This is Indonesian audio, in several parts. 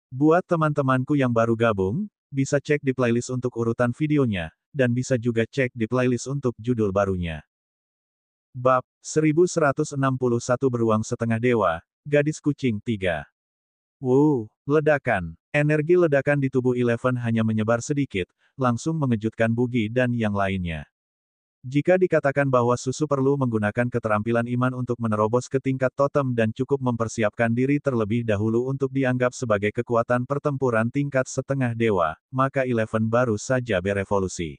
Buat teman-temanku yang baru gabung, bisa cek di playlist untuk urutan videonya, dan bisa juga cek di playlist untuk judul barunya. Bab 1161 Beruang Setengah Dewa, Gadis Kucing 3. Ledakan. Energi ledakan di tubuh Eleven hanya menyebar sedikit, langsung mengejutkan Bugi dan yang lainnya. Jika dikatakan bahwa Susu perlu menggunakan keterampilan iman untuk menerobos ke tingkat totem dan cukup mempersiapkan diri terlebih dahulu untuk dianggap sebagai kekuatan pertempuran tingkat setengah dewa, maka Eleven baru saja berevolusi.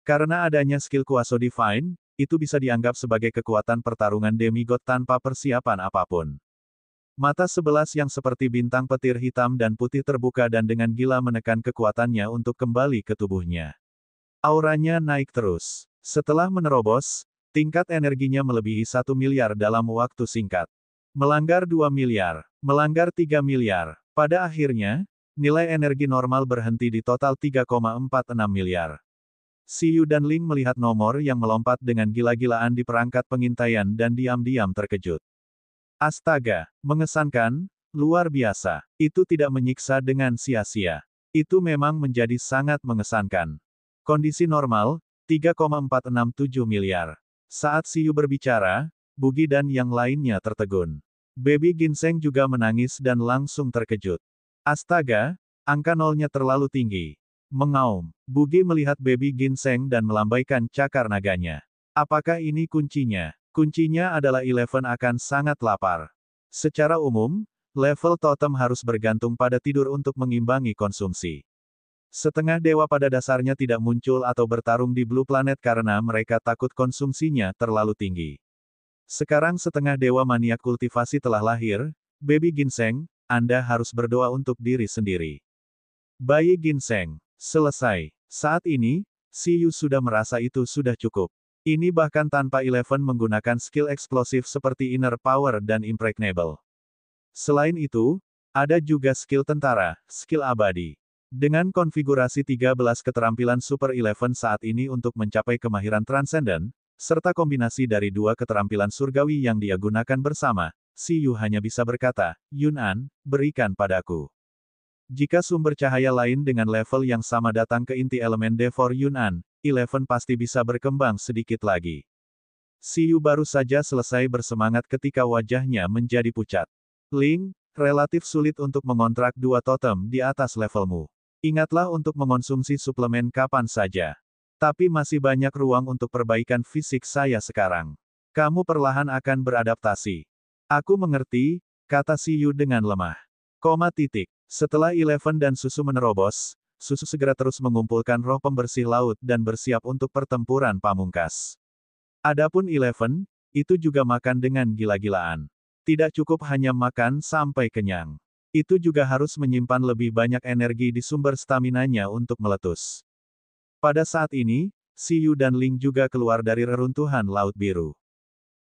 Karena adanya skill Kuaso Divine, itu bisa dianggap sebagai kekuatan pertarungan demigod tanpa persiapan apapun. Mata 11 yang seperti bintang petir hitam dan putih terbuka dan dengan gila menekan kekuatannya untuk kembali ke tubuhnya. Auranya naik terus. Setelah menerobos, tingkat energinya melebihi 1 miliar dalam waktu singkat. Melanggar 2 miliar, melanggar 3 miliar. Pada akhirnya, nilai energi normal berhenti di total 3,46 miliar. Xiyu dan Ling melihat nomor yang melompat dengan gila-gilaan di perangkat pengintaian dan diam-diam terkejut. Astaga, mengesankan, luar biasa. Itu tidak menyiksa dengan sia-sia. Itu memang menjadi sangat mengesankan. Kondisi normal, 3,467 miliar. Saat Xiyu berbicara, Bugi dan yang lainnya tertegun. Baby Ginseng juga menangis dan langsung terkejut. Astaga, angka nolnya terlalu tinggi. Mengaum, Bugi melihat Baby Ginseng dan melambaikan cakar naganya. Apakah ini kuncinya? Kuncinya adalah Eleven akan sangat lapar. Secara umum, level totem harus bergantung pada tidur untuk mengimbangi konsumsi. Setengah dewa pada dasarnya tidak muncul atau bertarung di Blue Planet karena mereka takut konsumsinya terlalu tinggi. Sekarang setengah dewa maniak kultivasi telah lahir, Baby Ginseng, Anda harus berdoa untuk diri sendiri. Bayi Ginseng, selesai. Saat ini, Xiyu sudah merasa itu sudah cukup. Ini bahkan tanpa Eleven menggunakan skill eksplosif seperti Inner Power dan Impregnable. Selain itu, ada juga skill tentara, skill abadi. Dengan konfigurasi 13 keterampilan Super Eleven saat ini untuk mencapai kemahiran transenden, serta kombinasi dari dua keterampilan surgawi yang dia gunakan bersama, Xiyu hanya bisa berkata, Yun'an, berikan padaku. Jika sumber cahaya lain dengan level yang sama datang ke inti elemen Devor Yun'an, Eleven pasti bisa berkembang sedikit lagi. Xiyu baru saja selesai bersemangat ketika wajahnya menjadi pucat. Ling, relatif sulit untuk mengontrak dua totem di atas levelmu. Ingatlah untuk mengonsumsi suplemen kapan saja. Tapi masih banyak ruang untuk perbaikan fisik saya sekarang. Kamu perlahan akan beradaptasi. Aku mengerti, kata Xiyu dengan lemah. Setelah Eleven dan Susu menerobos, Susu segera terus mengumpulkan roh pembersih laut dan bersiap untuk pertempuran pamungkas. Adapun Eleven, itu juga makan dengan gila-gilaan. Tidak cukup hanya makan sampai kenyang. Itu juga harus menyimpan lebih banyak energi di sumber staminanya untuk meletus. Pada saat ini, Xiyu dan Ling juga keluar dari reruntuhan Laut Biru.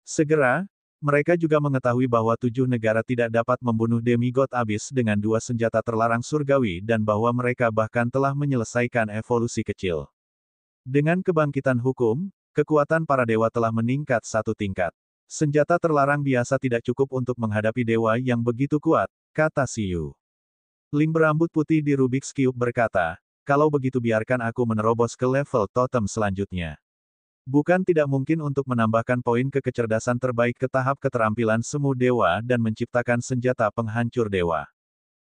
Segera, mereka juga mengetahui bahwa 7 negara tidak dapat membunuh demigod abis dengan 2 senjata terlarang surgawi dan bahwa mereka bahkan telah menyelesaikan evolusi kecil. Dengan kebangkitan hukum, kekuatan para dewa telah meningkat 1 tingkat. Senjata terlarang biasa tidak cukup untuk menghadapi dewa yang begitu kuat, kata Xiyu. Ling berambut putih di Rubik's Cube berkata, kalau begitu biarkan aku menerobos ke level totem selanjutnya. Bukan tidak mungkin untuk menambahkan poin ke kecerdasan terbaik ke tahap keterampilan semu dewa dan menciptakan senjata penghancur dewa.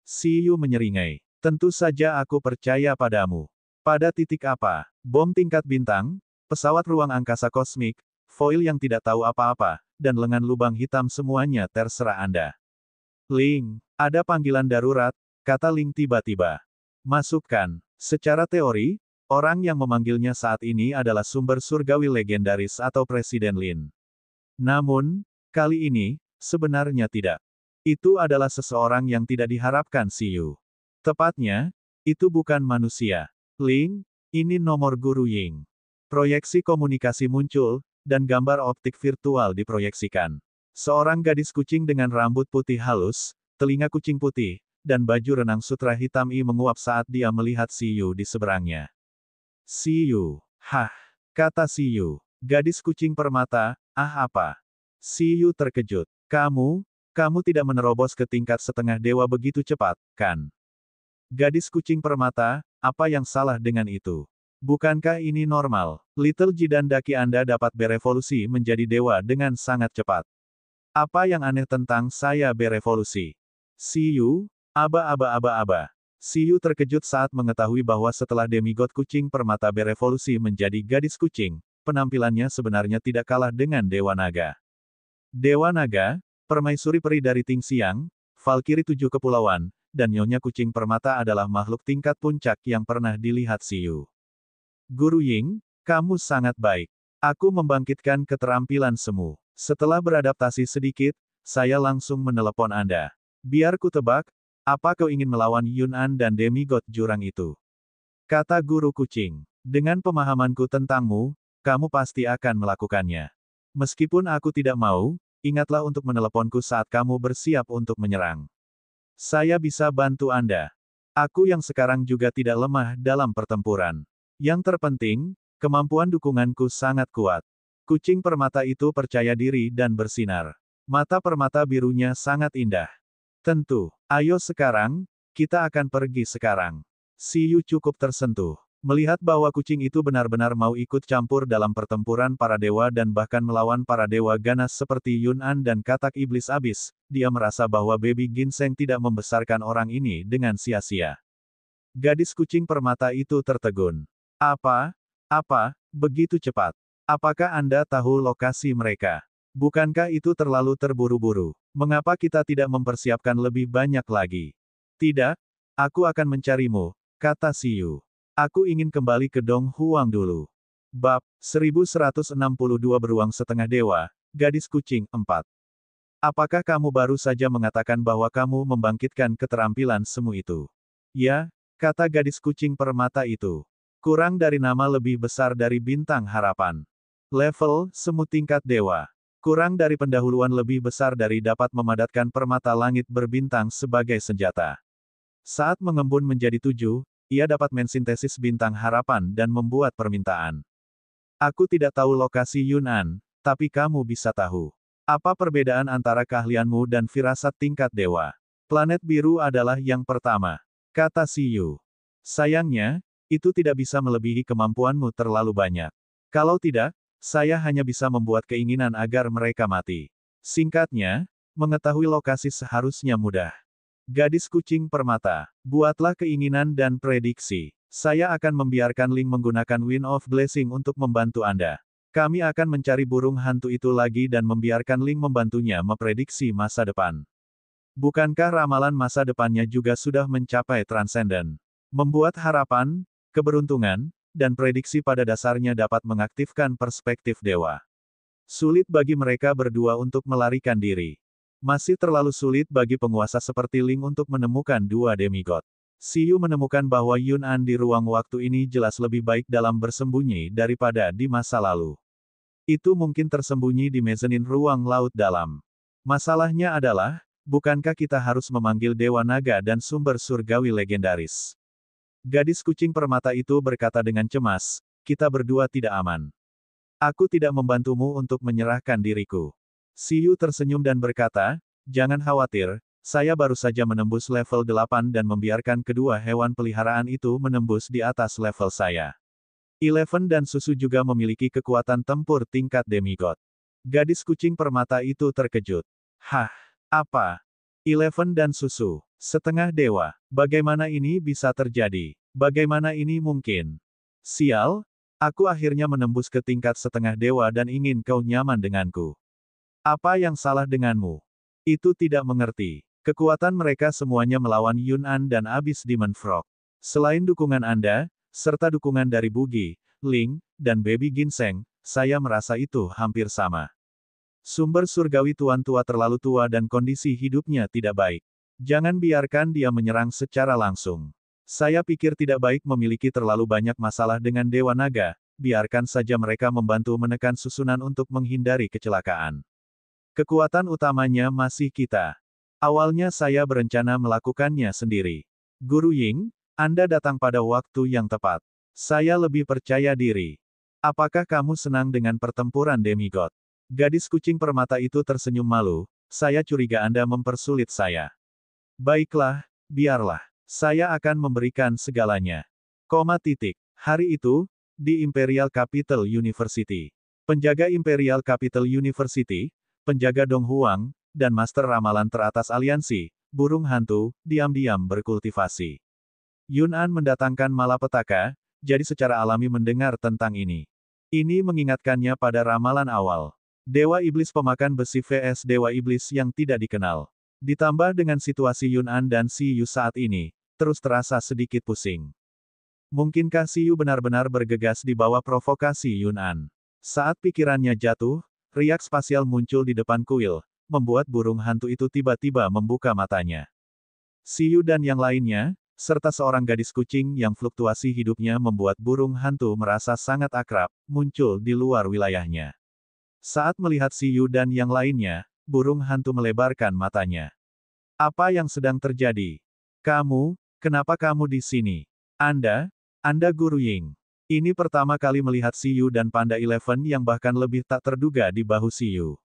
Xiyu menyeringai. Tentu saja aku percaya padamu. Pada titik apa? Bom tingkat bintang, pesawat ruang angkasa kosmik, foil yang tidak tahu apa-apa, dan lengan lubang hitam semuanya terserah Anda. Ling, ada panggilan darurat, kata Ling tiba-tiba. Masukkan. Secara teori, orang yang memanggilnya saat ini adalah sumber surgawi legendaris atau Presiden Lin. Namun, kali ini, sebenarnya tidak. Itu adalah seseorang yang tidak diharapkan Xiyu. Tepatnya, itu bukan manusia. Ling, ini nomor Guru Ying. Proyeksi komunikasi muncul, dan gambar optik virtual diproyeksikan. Seorang gadis kucing dengan rambut putih halus, telinga kucing putih, dan baju renang sutra hitam menguap saat dia melihat Xiyu di seberangnya. Xiyu, kata Xiyu. Gadis kucing permata, apa? Xiyu terkejut. Kamu tidak menerobos ke tingkat setengah dewa begitu cepat, kan? Gadis kucing permata, apa yang salah dengan itu? Bukankah ini normal? Little Ji dan daki Anda dapat berevolusi menjadi dewa dengan sangat cepat. Apa yang aneh tentang saya berevolusi? Siyu, aba. Siyu terkejut saat mengetahui bahwa setelah demigod kucing permata berevolusi menjadi gadis kucing, penampilannya sebenarnya tidak kalah dengan Dewa Naga. Dewa Naga, permaisuri peri dari Ting Xiang, Valkiri Tujuh Kepulauan, dan Nyonya Kucing Permata adalah makhluk tingkat puncak yang pernah dilihat Siyu. Guru Ying, kamu sangat baik. Aku membangkitkan keterampilan semu. Setelah beradaptasi sedikit, saya langsung menelepon Anda. Biar ku tebak, apa kau ingin melawan Yun'an dan demigod jurang itu? Kata guru kucing. Dengan pemahamanku tentangmu, kamu pasti akan melakukannya. Meskipun aku tidak mau, ingatlah untuk meneleponku saat kamu bersiap untuk menyerang. Saya bisa bantu Anda. Aku yang sekarang juga tidak lemah dalam pertempuran. Yang terpenting, kemampuan dukunganku sangat kuat. Kucing permata itu percaya diri dan bersinar. Mata permata birunya sangat indah. Tentu. Ayo sekarang, kita akan pergi sekarang. Siyu cukup tersentuh. Melihat bahwa kucing itu benar-benar mau ikut campur dalam pertempuran para dewa dan bahkan melawan para dewa ganas seperti Yun'an dan katak iblis abis, dia merasa bahwa baby ginseng tidak membesarkan orang ini dengan sia-sia. Gadis kucing permata itu tertegun. Apa, begitu cepat? Apakah Anda tahu lokasi mereka? Bukankah itu terlalu terburu-buru? Mengapa kita tidak mempersiapkan lebih banyak lagi? Tidak, aku akan mencarimu, kata Siyu. Aku ingin kembali ke Dong Huang dulu. Bab 1162 Beruang Setengah Dewa, Gadis Kucing 4. Apakah kamu baru saja mengatakan bahwa kamu membangkitkan keterampilan semu itu? Ya, kata gadis kucing permata itu. Kurang dari nama lebih besar dari bintang harapan. Level, semu tingkat dewa. Kurang dari pendahuluan lebih besar dari dapat memadatkan permata langit berbintang sebagai senjata. Saat mengembun menjadi 7, ia dapat mensintesis bintang harapan dan membuat permintaan. Aku tidak tahu lokasi Yun'an, tapi kamu bisa tahu. Apa perbedaan antara keahlianmu dan firasat tingkat dewa? Planet biru adalah yang pertama, kata Siyu. Sayangnya, itu tidak bisa melebihi kemampuanmu terlalu banyak. Kalau tidak, saya hanya bisa membuat keinginan agar mereka mati. Singkatnya, mengetahui lokasi seharusnya mudah. Gadis kucing permata, buatlah keinginan dan prediksi. Saya akan membiarkan Ling menggunakan Wind of Blessing untuk membantu Anda. Kami akan mencari burung hantu itu lagi dan membiarkan Ling membantunya memprediksi masa depan. Bukankah ramalan masa depannya juga sudah mencapai transenden? Membuat harapan, keberuntungan, dan prediksi pada dasarnya dapat mengaktifkan perspektif dewa. Sulit bagi mereka berdua untuk melarikan diri. Masih terlalu sulit bagi penguasa seperti Ling untuk menemukan dua demigod. Siyu menemukan bahwa Yun'an di ruang waktu ini jelas lebih baik dalam bersembunyi daripada di masa lalu. Itu mungkin tersembunyi di mezanin ruang laut dalam. Masalahnya adalah, bukankah kita harus memanggil Dewa Naga dan sumber surgawi legendaris? Gadis kucing permata itu berkata dengan cemas, kita berdua tidak aman. Aku tidak membantumu untuk menyerahkan diriku. Siyu tersenyum dan berkata, jangan khawatir, saya baru saja menembus level 8 dan membiarkan kedua hewan peliharaan itu menembus di atas level saya. Eleven dan Susu juga memiliki kekuatan tempur tingkat demigod. Gadis kucing permata itu terkejut. Hah, apa? Eleven dan Susu, setengah dewa, bagaimana ini bisa terjadi? Bagaimana ini mungkin? Sial, aku akhirnya menembus ke tingkat setengah dewa dan ingin kau nyaman denganku. Apa yang salah denganmu? Itu tidak mengerti. Kekuatan mereka semuanya melawan Yun'an dan Abyss Demon Frog. Selain dukungan Anda, serta dukungan dari Bugi, Ling, dan Baby Ginseng, saya merasa itu hampir sama. Sumber surgawi tuan tua terlalu tua dan kondisi hidupnya tidak baik. Jangan biarkan dia menyerang secara langsung. Saya pikir tidak baik memiliki terlalu banyak masalah dengan Dewa Naga, biarkan saja mereka membantu menekan susunan untuk menghindari kecelakaan. Kekuatan utamanya masih kita. Awalnya saya berencana melakukannya sendiri. Guru Ying, Anda datang pada waktu yang tepat. Saya lebih percaya diri. Apakah kamu senang dengan pertempuran demigod? Gadis kucing permata itu tersenyum malu, saya curiga Anda mempersulit saya. Baiklah, biarlah. Saya akan memberikan segalanya. Koma titik. Hari itu, di Imperial Capital University. Penjaga Imperial Capital University, penjaga Dong Huang, dan master ramalan teratas aliansi, burung hantu, diam-diam berkultivasi. Yun An mendatangkan malapetaka, jadi secara alami mendengar tentang ini. Ini mengingatkannya pada ramalan awal. Dewa Iblis pemakan besi vs Dewa Iblis yang tidak dikenal. Ditambah dengan situasi Yun An dan Si Yu saat ini, terus terasa sedikit pusing. Mungkinkah Si Yu benar-benar bergegas di bawah provokasi Yun An? Saat pikirannya jatuh, riak spasial muncul di depan kuil, membuat burung hantu itu tiba-tiba membuka matanya. Si Yu dan yang lainnya, serta seorang gadis kucing yang fluktuasi hidupnya membuat burung hantu merasa sangat akrab, muncul di luar wilayahnya. Saat melihat Si Yu dan yang lainnya, burung hantu melebarkan matanya. Apa yang sedang terjadi? Kenapa kamu di sini? Anda Guru Ying. Ini pertama kali melihat Si Yu dan Panda Eleven yang bahkan lebih tak terduga di bahu Si Yu.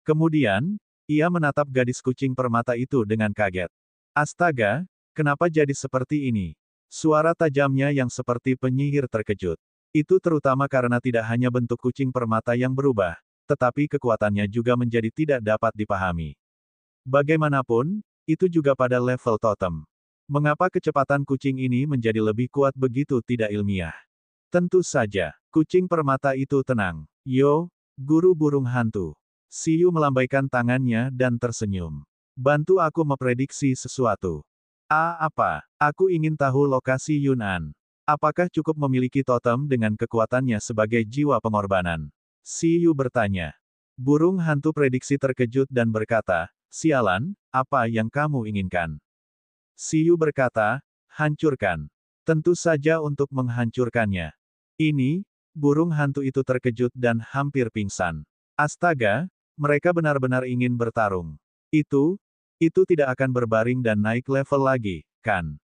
Kemudian, ia menatap gadis kucing permata itu dengan kaget. Astaga, kenapa jadi seperti ini? Suara tajamnya yang seperti penyihir terkejut. Itu terutama karena tidak hanya bentuk kucing permata yang berubah, tetapi kekuatannya juga menjadi tidak dapat dipahami. Bagaimanapun, itu juga pada level totem. Mengapa kecepatan kucing ini menjadi lebih kuat begitu tidak ilmiah? Tentu saja, kucing permata itu tenang. Yo, guru burung hantu. Si Yu melambaikan tangannya dan tersenyum. Bantu aku memprediksi sesuatu. Apa? Aku ingin tahu lokasi Yun An. Apakah cukup memiliki totem dengan kekuatannya sebagai jiwa pengorbanan? Si Yu bertanya. Burung hantu prediksi terkejut dan berkata, sialan, apa yang kamu inginkan? Si Yu berkata, hancurkan. Tentu saja untuk menghancurkannya. Ini, burung hantu itu terkejut dan hampir pingsan. Astaga, mereka benar-benar ingin bertarung. Itu tidak akan berbaring dan naik level lagi, kan?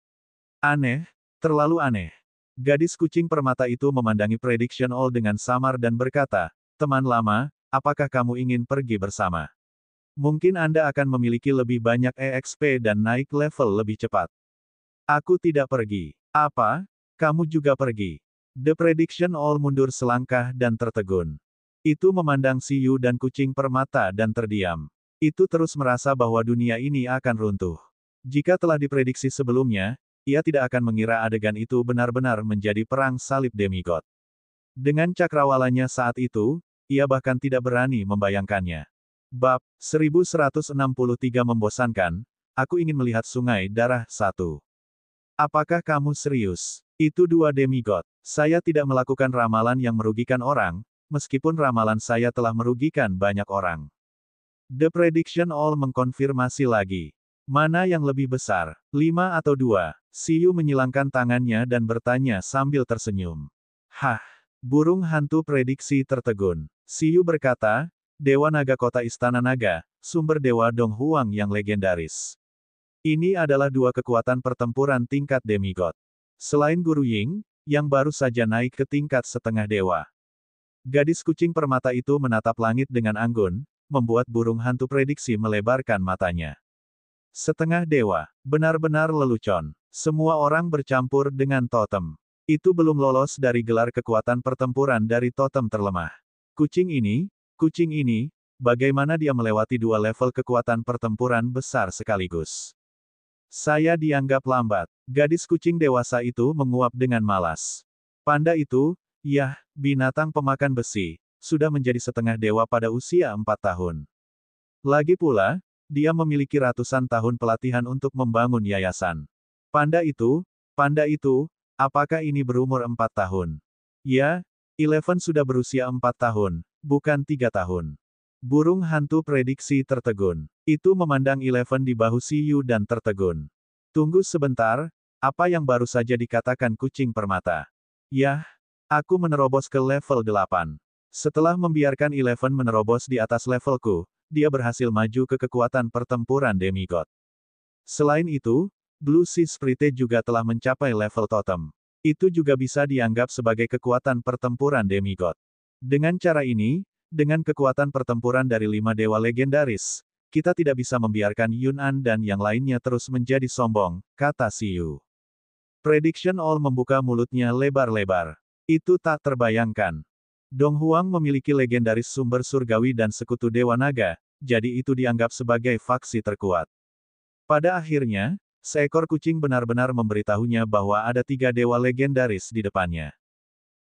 Aneh, terlalu aneh. Gadis kucing permata itu memandangi Prediction All dengan samar dan berkata, teman lama, apakah kamu ingin pergi bersama? Mungkin Anda akan memiliki lebih banyak EXP dan naik level lebih cepat. Aku tidak pergi. Apa? Kamu juga pergi. The Prediction All mundur selangkah dan tertegun. Itu memandang Si Yu dan kucing permata dan terdiam. Itu terus merasa bahwa dunia ini akan runtuh. Jika telah diprediksi sebelumnya, ia tidak akan mengira adegan itu benar-benar menjadi perang salib demigod. Dengan cakrawalanya saat itu, ia bahkan tidak berani membayangkannya. Bab 1163 membosankan, aku ingin melihat sungai darah 1. Apakah kamu serius? Itu 2 demigod. Saya tidak melakukan ramalan yang merugikan orang, meskipun ramalan saya telah merugikan banyak orang. The Prediction All mengkonfirmasi lagi. Mana yang lebih besar, 5 atau 2? Si Yu menyilangkan tangannya dan bertanya sambil tersenyum. Hah, burung hantu prediksi tertegun. Si Yu berkata, Dewa Naga Kota Istana Naga, sumber Dewa Dong Huang yang legendaris. Ini adalah 2 kekuatan pertempuran tingkat demigod. Selain Guru Ying, yang baru saja naik ke tingkat setengah dewa. Gadis kucing permata itu menatap langit dengan anggun, membuat burung hantu prediksi melebarkan matanya. Setengah dewa, benar-benar lelucon. Semua orang bercampur dengan totem. Itu belum lolos dari gelar kekuatan pertempuran dari totem terlemah. Kucing ini, bagaimana dia melewati 2 level kekuatan pertempuran besar sekaligus? Saya dianggap lambat. Gadis kucing dewasa itu menguap dengan malas. Panda itu, yah, binatang pemakan besi, sudah menjadi setengah dewa pada usia 4 tahun. Lagi pula, dia memiliki ratusan tahun pelatihan untuk membangun yayasan. Panda itu, apakah ini berumur 4 tahun? Ya, Eleven sudah berusia 4 tahun, bukan 3 tahun. Burung hantu prediksi tertegun. Itu memandang Eleven di bahu Si Yu dan tertegun. Tunggu sebentar, apa yang baru saja dikatakan kucing permata? Yah, aku menerobos ke level 8. Setelah membiarkan Eleven menerobos di atas levelku, dia berhasil maju ke kekuatan pertempuran demigod. Selain itu, Blue Sea Sprite juga telah mencapai level totem. Itu juga bisa dianggap sebagai kekuatan pertempuran demigod. Dengan cara ini, dengan kekuatan pertempuran dari 5 dewa legendaris, kita tidak bisa membiarkan Yun'an dan yang lainnya terus menjadi sombong, kata Siyu. Prediction All membuka mulutnya lebar-lebar. Itu tak terbayangkan. Dong Huang memiliki legendaris sumber surgawi dan sekutu Dewa Naga, jadi itu dianggap sebagai faksi terkuat. Pada akhirnya, seekor kucing benar-benar memberitahunya bahwa ada 3 dewa legendaris di depannya.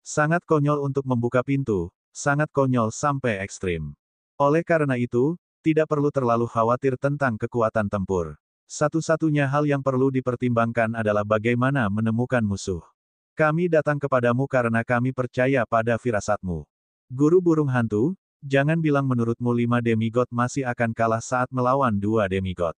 Sangat konyol untuk membuka pintu, sangat konyol sampai ekstrim. Oleh karena itu, tidak perlu terlalu khawatir tentang kekuatan tempur. Satu-satunya hal yang perlu dipertimbangkan adalah bagaimana menemukan musuh. Kami datang kepadamu karena kami percaya pada firasatmu. Guru burung hantu, jangan bilang menurutmu 5 demigod masih akan kalah saat melawan 2 demigod.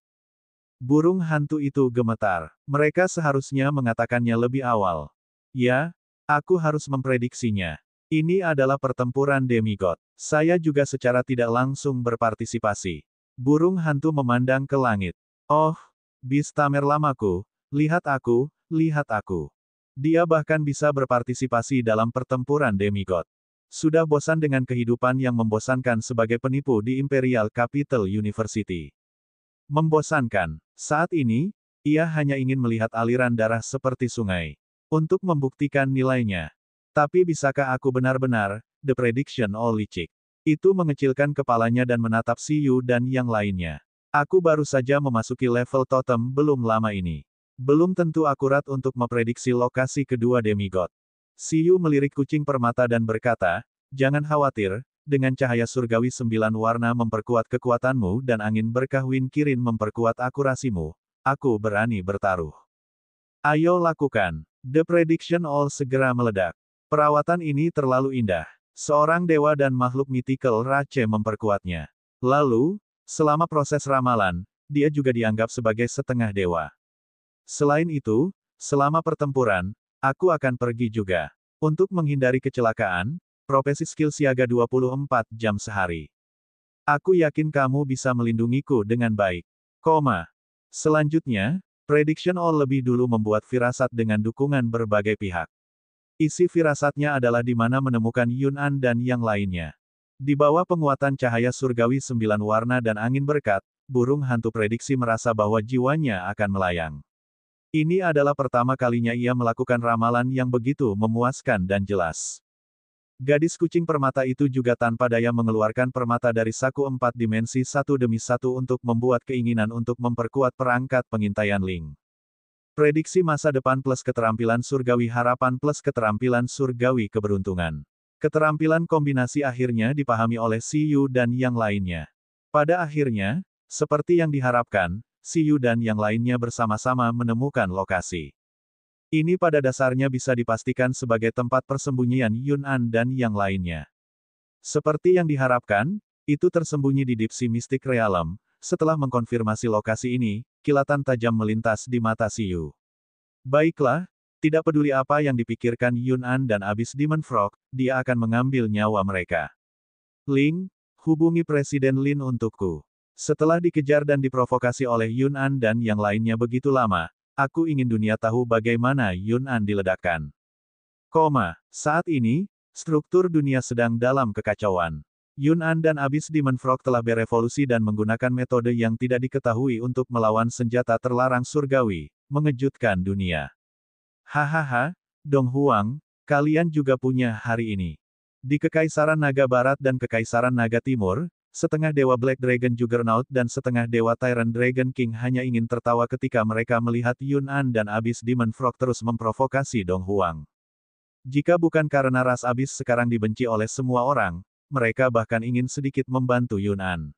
Burung hantu itu gemetar. Mereka seharusnya mengatakannya lebih awal. Ya, aku harus memprediksinya. Ini adalah pertempuran demigod. Saya juga secara tidak langsung berpartisipasi. Burung hantu memandang ke langit. Oh, bis tamerlamaku, lihat aku, lihat aku. Dia bahkan bisa berpartisipasi dalam pertempuran demigod. Sudah bosan dengan kehidupan yang membosankan sebagai penipu di Imperial Capital University. Membosankan. Saat ini, ia hanya ingin melihat aliran darah seperti sungai. Untuk membuktikan nilainya. Tapi bisakah aku benar-benar, the prediction all licik. Itu mengecilkan kepalanya dan menatap Siyu dan yang lainnya. Aku baru saja memasuki level totem belum lama ini. Belum tentu akurat untuk memprediksi lokasi kedua demigod. Siyu melirik kucing permata dan berkata, jangan khawatir, dengan cahaya surgawi 9 warna memperkuat kekuatanmu dan angin berkah Wind Kirin memperkuat akurasimu, aku berani bertaruh. Ayo lakukan. The prediction all segera meledak. Perawatan ini terlalu indah. Seorang dewa dan makhluk mythical Rache memperkuatnya. Lalu, selama proses ramalan, dia juga dianggap sebagai setengah dewa. Selain itu, selama pertempuran, aku akan pergi juga. Untuk menghindari kecelakaan, profesi skill siaga 24 jam sehari. Aku yakin kamu bisa melindungiku dengan baik. Selanjutnya, prediction all lebih dulu membuat firasat dengan dukungan berbagai pihak. Isi firasatnya adalah di mana menemukan Yun'an dan yang lainnya. Di bawah penguatan cahaya surgawi 9 warna dan angin berkat, burung hantu prediksi merasa bahwa jiwanya akan melayang. Ini adalah pertama kalinya ia melakukan ramalan yang begitu memuaskan dan jelas. Gadis kucing permata itu juga tanpa daya mengeluarkan permata dari saku 4 dimensi satu demi satu untuk membuat keinginan untuk memperkuat perangkat pengintaian Ling. Prediksi masa depan plus keterampilan surgawi harapan plus keterampilan surgawi keberuntungan. Keterampilan kombinasi akhirnya dipahami oleh Siyu dan yang lainnya. Pada akhirnya, seperti yang diharapkan, Siyu dan yang lainnya bersama-sama menemukan lokasi. Ini pada dasarnya bisa dipastikan sebagai tempat persembunyian Yun'an dan yang lainnya. Seperti yang diharapkan, itu tersembunyi di Deep Sea Mystic Realm. Setelah mengkonfirmasi lokasi ini, kilatan tajam melintas di mata Siyu. Baiklah, tidak peduli apa yang dipikirkan Yun'an dan Abyss Demon Frog, dia akan mengambil nyawa mereka. Ling, hubungi Presiden Lin untukku. Setelah dikejar dan diprovokasi oleh Yun'an dan yang lainnya begitu lama, aku ingin dunia tahu bagaimana Yun'an diledakkan. Saat ini, struktur dunia sedang dalam kekacauan. Yun'an dan Abyss Demon Frog telah berevolusi dan menggunakan metode yang tidak diketahui untuk melawan senjata terlarang surgawi, mengejutkan dunia. Hahaha, Dong Huang, kalian juga punya hari ini. Di Kekaisaran Naga Barat dan Kekaisaran Naga Timur, setengah dewa Black Dragon Juggernaut dan setengah dewa Tyrant Dragon King hanya ingin tertawa ketika mereka melihat Yun'an dan Abyss Demon Frog terus memprovokasi Dong Huang. Jika bukan karena ras Abyss sekarang dibenci oleh semua orang, mereka bahkan ingin sedikit membantu Yun'an.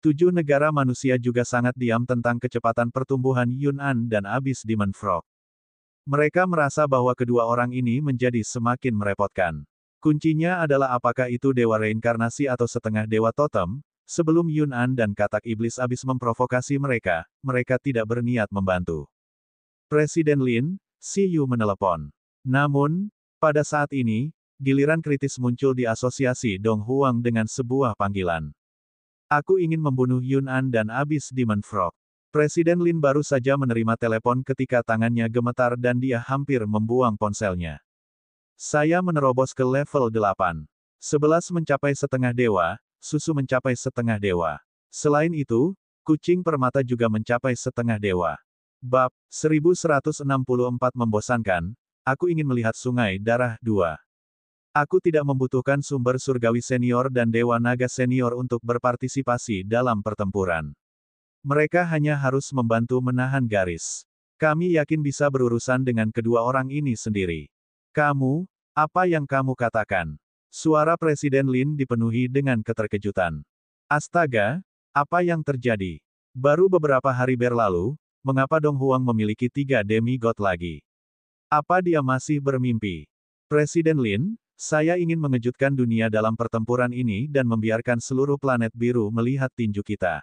7 negara manusia juga sangat diam tentang kecepatan pertumbuhan Yun'an dan Abyss Demon Frog. Mereka merasa bahwa kedua orang ini menjadi semakin merepotkan. Kuncinya adalah apakah itu dewa reinkarnasi atau setengah dewa totem. Sebelum Yun'an dan katak iblis Abyss memprovokasi mereka, mereka tidak berniat membantu. Presiden Lin, Siyu menelepon. Namun, pada saat ini, giliran kritis muncul di asosiasi Dong Huang dengan sebuah panggilan. Aku ingin membunuh Yun'an dan Abyss Demon Frog. Presiden Lin baru saja menerima telepon ketika tangannya gemetar dan dia hampir membuang ponselnya. Saya menerobos ke level 8. 11 mencapai setengah dewa, susu mencapai setengah dewa. Selain itu, kucing permata juga mencapai setengah dewa. Bab 1164 membosankan, aku ingin melihat sungai darah 2. Aku tidak membutuhkan sumber surgawi senior dan dewa naga senior untuk berpartisipasi dalam pertempuran. Mereka hanya harus membantu menahan garis. Kami yakin bisa berurusan dengan kedua orang ini sendiri. Kamu, apa yang kamu katakan? Suara Presiden Lin dipenuhi dengan keterkejutan. Astaga, apa yang terjadi? Baru beberapa hari berlalu, mengapa Dong Huang memiliki 3 demigod lagi? Apa dia masih bermimpi? Presiden Lin, saya ingin mengejutkan dunia dalam pertempuran ini dan membiarkan seluruh planet biru melihat tinju kita.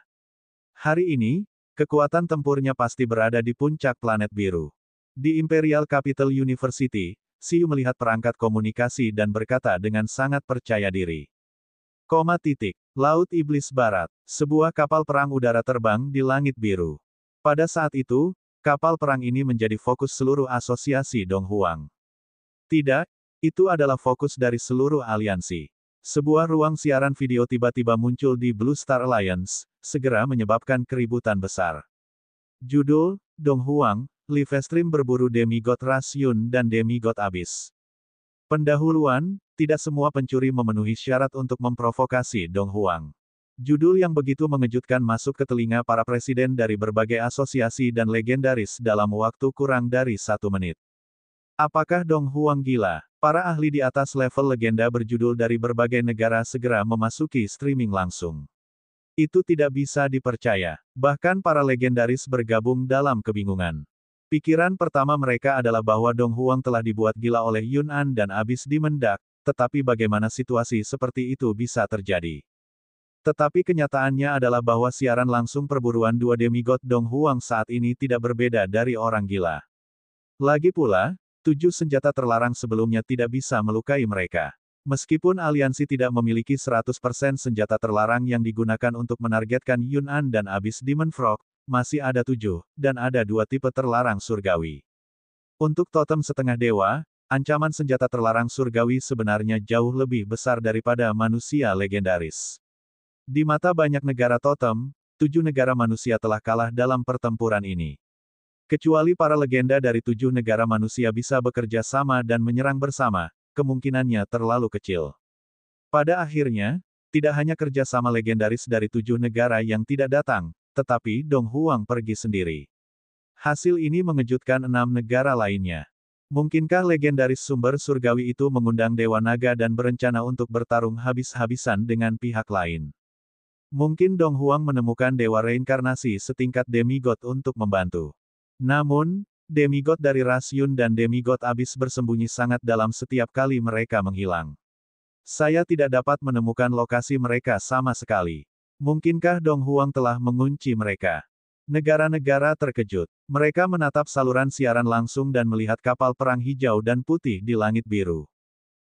Hari ini, kekuatan tempurnya pasti berada di puncak planet biru. Di Imperial Capital University, Xiu melihat perangkat komunikasi dan berkata dengan sangat percaya diri. Laut Iblis Barat, sebuah kapal perang udara terbang di langit biru. Pada saat itu, kapal perang ini menjadi fokus seluruh asosiasi Dong Huang. Tidak, itu adalah fokus dari seluruh aliansi. Sebuah ruang siaran video tiba-tiba muncul di Blue Star Alliance, segera menyebabkan keributan besar. Judul, Dong Huang, Live Stream berburu demigod ras Yun dan demigod Abyss. Pendahuluan, tidak semua pencuri memenuhi syarat untuk memprovokasi Dong Huang. Judul yang begitu mengejutkan masuk ke telinga para presiden dari berbagai asosiasi dan legendaris dalam waktu kurang dari 1 menit. Apakah Dong Huang gila? Para ahli di atas level legenda berjudul dari berbagai negara segera memasuki streaming langsung. Itu tidak bisa dipercaya. Bahkan para legendaris bergabung dalam kebingungan. Pikiran pertama mereka adalah bahwa Dong Huang telah dibuat gila oleh Yun An dan Abyss Demon Dark, tetapi bagaimana situasi seperti itu bisa terjadi? Tetapi kenyataannya adalah bahwa siaran langsung perburuan 2 demigod Dong Huang saat ini tidak berbeda dari orang gila. Lagi pula, 7 senjata terlarang sebelumnya tidak bisa melukai mereka. Meskipun aliansi tidak memiliki 100% senjata terlarang yang digunakan untuk menargetkan Yun An dan Abyss Demon Frog, masih ada 7, dan ada 2 tipe terlarang surgawi. Untuk totem setengah dewa, ancaman senjata terlarang surgawi sebenarnya jauh lebih besar daripada manusia legendaris. Di mata banyak negara totem, 7 negara manusia telah kalah dalam pertempuran ini. Kecuali para legenda dari 7 negara manusia bisa bekerja sama dan menyerang bersama, kemungkinannya terlalu kecil. Pada akhirnya, tidak hanya kerja sama legendaris dari 7 negara yang tidak datang, tetapi Dong Huang pergi sendiri. Hasil ini mengejutkan 6 negara lainnya. Mungkinkah legendaris sumber surgawi itu mengundang Dewa Naga dan berencana untuk bertarung habis-habisan dengan pihak lain? Mungkin Dong Huang menemukan dewa reinkarnasi setingkat demigod untuk membantu. Namun, demigod dari ras Yun dan demigod Abyss bersembunyi sangat dalam setiap kali mereka menghilang. Saya tidak dapat menemukan lokasi mereka sama sekali. Mungkinkah Dong Huang telah mengunci mereka? Negara-negara terkejut. Mereka menatap saluran siaran langsung dan melihat kapal perang hijau dan putih di langit biru.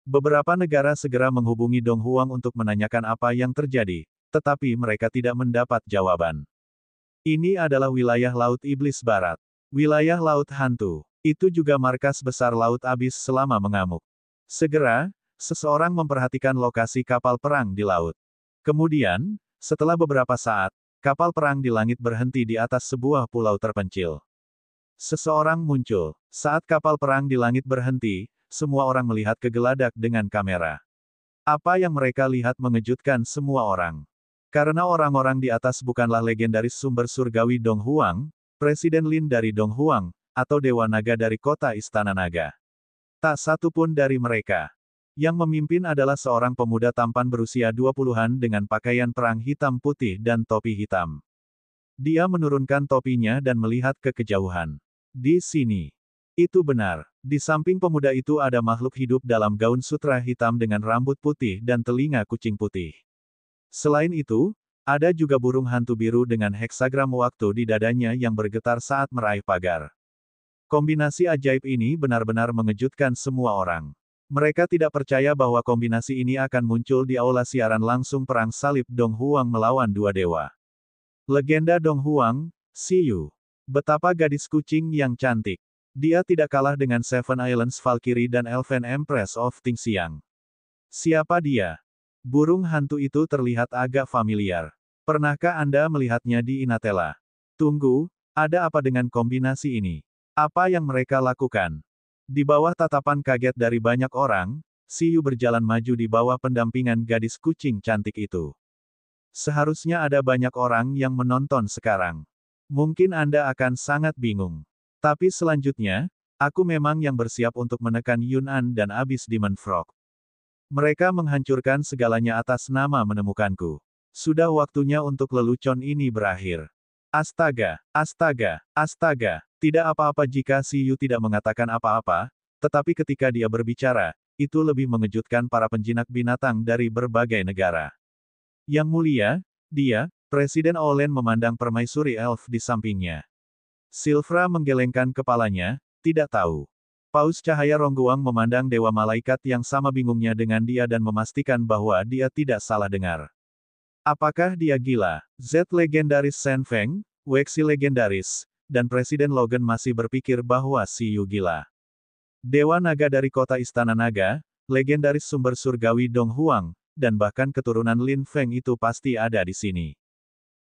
Beberapa negara segera menghubungi Dong Huang untuk menanyakan apa yang terjadi, tetapi mereka tidak mendapat jawaban. Ini adalah wilayah Laut Iblis Barat. Wilayah Laut Hantu. Itu juga markas besar Laut Abyss selama mengamuk. Segera, seseorang memperhatikan lokasi kapal perang di laut. Kemudian, setelah beberapa saat, kapal perang di langit berhenti di atas sebuah pulau terpencil. Seseorang muncul. Saat kapal perang di langit berhenti, semua orang melihat ke geladak dengan kamera. Apa yang mereka lihat mengejutkan semua orang. Karena orang-orang di atas bukanlah legendaris sumber surgawi Dong Huang, Presiden Lin dari Dong Huang, atau Dewa Naga dari kota Istana Naga. Tak satu pun dari mereka. Yang memimpin adalah seorang pemuda tampan berusia 20-an dengan pakaian perang hitam putih dan topi hitam. Dia menurunkan topinya dan melihat ke kejauhan. Di sini. Itu benar. Di samping pemuda itu ada makhluk hidup dalam gaun sutra hitam dengan rambut putih dan telinga kucing putih. Selain itu, ada juga burung hantu biru dengan heksagram waktu di dadanya yang bergetar saat meraih pagar. Kombinasi ajaib ini benar-benar mengejutkan semua orang. Mereka tidak percaya bahwa kombinasi ini akan muncul di aula siaran langsung perang salib Dong Huang melawan 2 dewa. Legenda Dong Huang, Xiu. Betapa gadis kucing yang cantik. Dia tidak kalah dengan Seven Islands Valkyrie dan Elven Empress of Tingxiang. Siapa dia? Burung hantu itu terlihat agak familiar. Pernahkah Anda melihatnya di Inatella? Tunggu, ada apa dengan kombinasi ini? Apa yang mereka lakukan? Di bawah tatapan kaget dari banyak orang, Siyu berjalan maju di bawah pendampingan gadis kucing cantik itu. Seharusnya ada banyak orang yang menonton sekarang. Mungkin Anda akan sangat bingung. Tapi selanjutnya, aku memang yang bersiap untuk menekan Yun'an dan Abyss Demon Frog. Mereka menghancurkan segalanya atas nama menemukanku. Sudah waktunya untuk lelucon ini berakhir. Astaga, astaga, astaga. Tidak apa-apa jika Siyu tidak mengatakan apa-apa, tetapi ketika dia berbicara, itu lebih mengejutkan para penjinak binatang dari berbagai negara. Yang mulia, dia, Presiden Olen memandang permaisuri elf di sampingnya. Silvra menggelengkan kepalanya, tidak tahu. Paus cahaya Rongguang memandang Dewa Malaikat yang sama bingungnya dengan dia dan memastikan bahwa dia tidak salah dengar. Apakah dia gila? Z legendaris Shen Feng, Wexi legendaris, dan Presiden Logan masih berpikir bahwa Siyu gila. Dewa Naga dari kota Istana Naga, legendaris sumber surgawi Dong Huang, dan bahkan keturunan Lin Feng itu pasti ada di sini.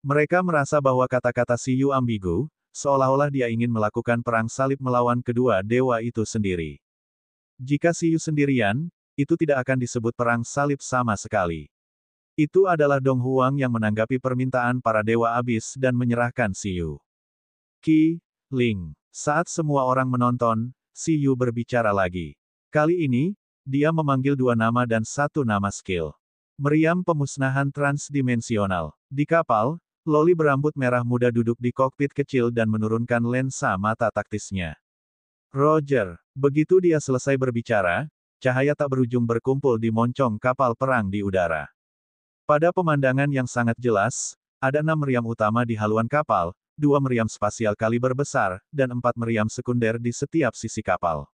Mereka merasa bahwa kata-kata Siyu ambigu, seolah-olah dia ingin melakukan perang salib melawan kedua dewa itu sendiri. Jika Siyu sendirian, itu tidak akan disebut perang salib sama sekali. Itu adalah Dong Huang yang menanggapi permintaan para dewa abis dan menyerahkan Siyu. Qi, Ling. Saat semua orang menonton, Siyu berbicara lagi. Kali ini, dia memanggil dua nama dan satu nama skill. Meriam pemusnahan transdimensional. Di kapal, Loli berambut merah muda duduk di kokpit kecil dan menurunkan lensa mata taktisnya. Roger. Begitu dia selesai berbicara, cahaya tak berujung berkumpul di moncong kapal perang di udara. Pada pemandangan yang sangat jelas, ada 6 meriam utama di haluan kapal, 2 meriam spasial kaliber besar, dan 4 meriam sekunder di setiap sisi kapal.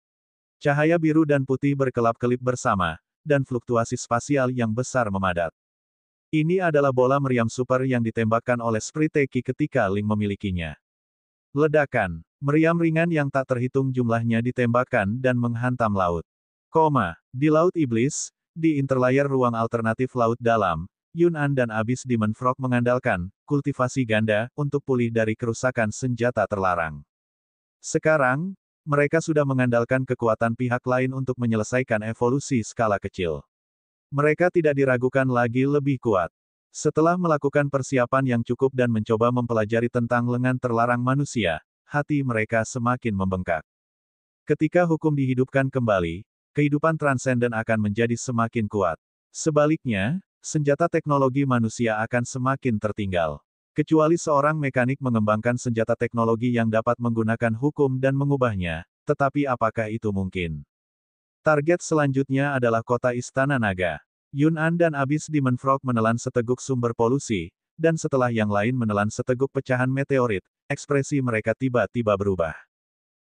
Cahaya biru dan putih berkelap-kelip bersama, dan fluktuasi spasial yang besar memadat. Ini adalah bola meriam super yang ditembakkan oleh Spriteki ketika Ling memilikinya. Ledakan. Meriam ringan yang tak terhitung jumlahnya ditembakkan dan menghantam laut. Di Laut Iblis, di interlayer ruang alternatif laut dalam, Yun'an dan Abyss Demon Frog mengandalkan kultivasi ganda untuk pulih dari kerusakan senjata terlarang. Sekarang, mereka sudah mengandalkan kekuatan pihak lain untuk menyelesaikan evolusi skala kecil. Mereka tidak diragukan lagi lebih kuat. Setelah melakukan persiapan yang cukup dan mencoba mempelajari tentang lengan terlarang manusia, hati mereka semakin membengkak. Ketika hukum dihidupkan kembali, kehidupan transenden akan menjadi semakin kuat. Sebaliknya, senjata teknologi manusia akan semakin tertinggal. Kecuali seorang mekanik mengembangkan senjata teknologi yang dapat menggunakan hukum dan mengubahnya, tetapi apakah itu mungkin? Target selanjutnya adalah kota Istana Naga. Yun'an dan Abyss Demon Frog menelan seteguk sumber polusi, dan setelah yang lain menelan seteguk pecahan meteorit, ekspresi mereka tiba-tiba berubah.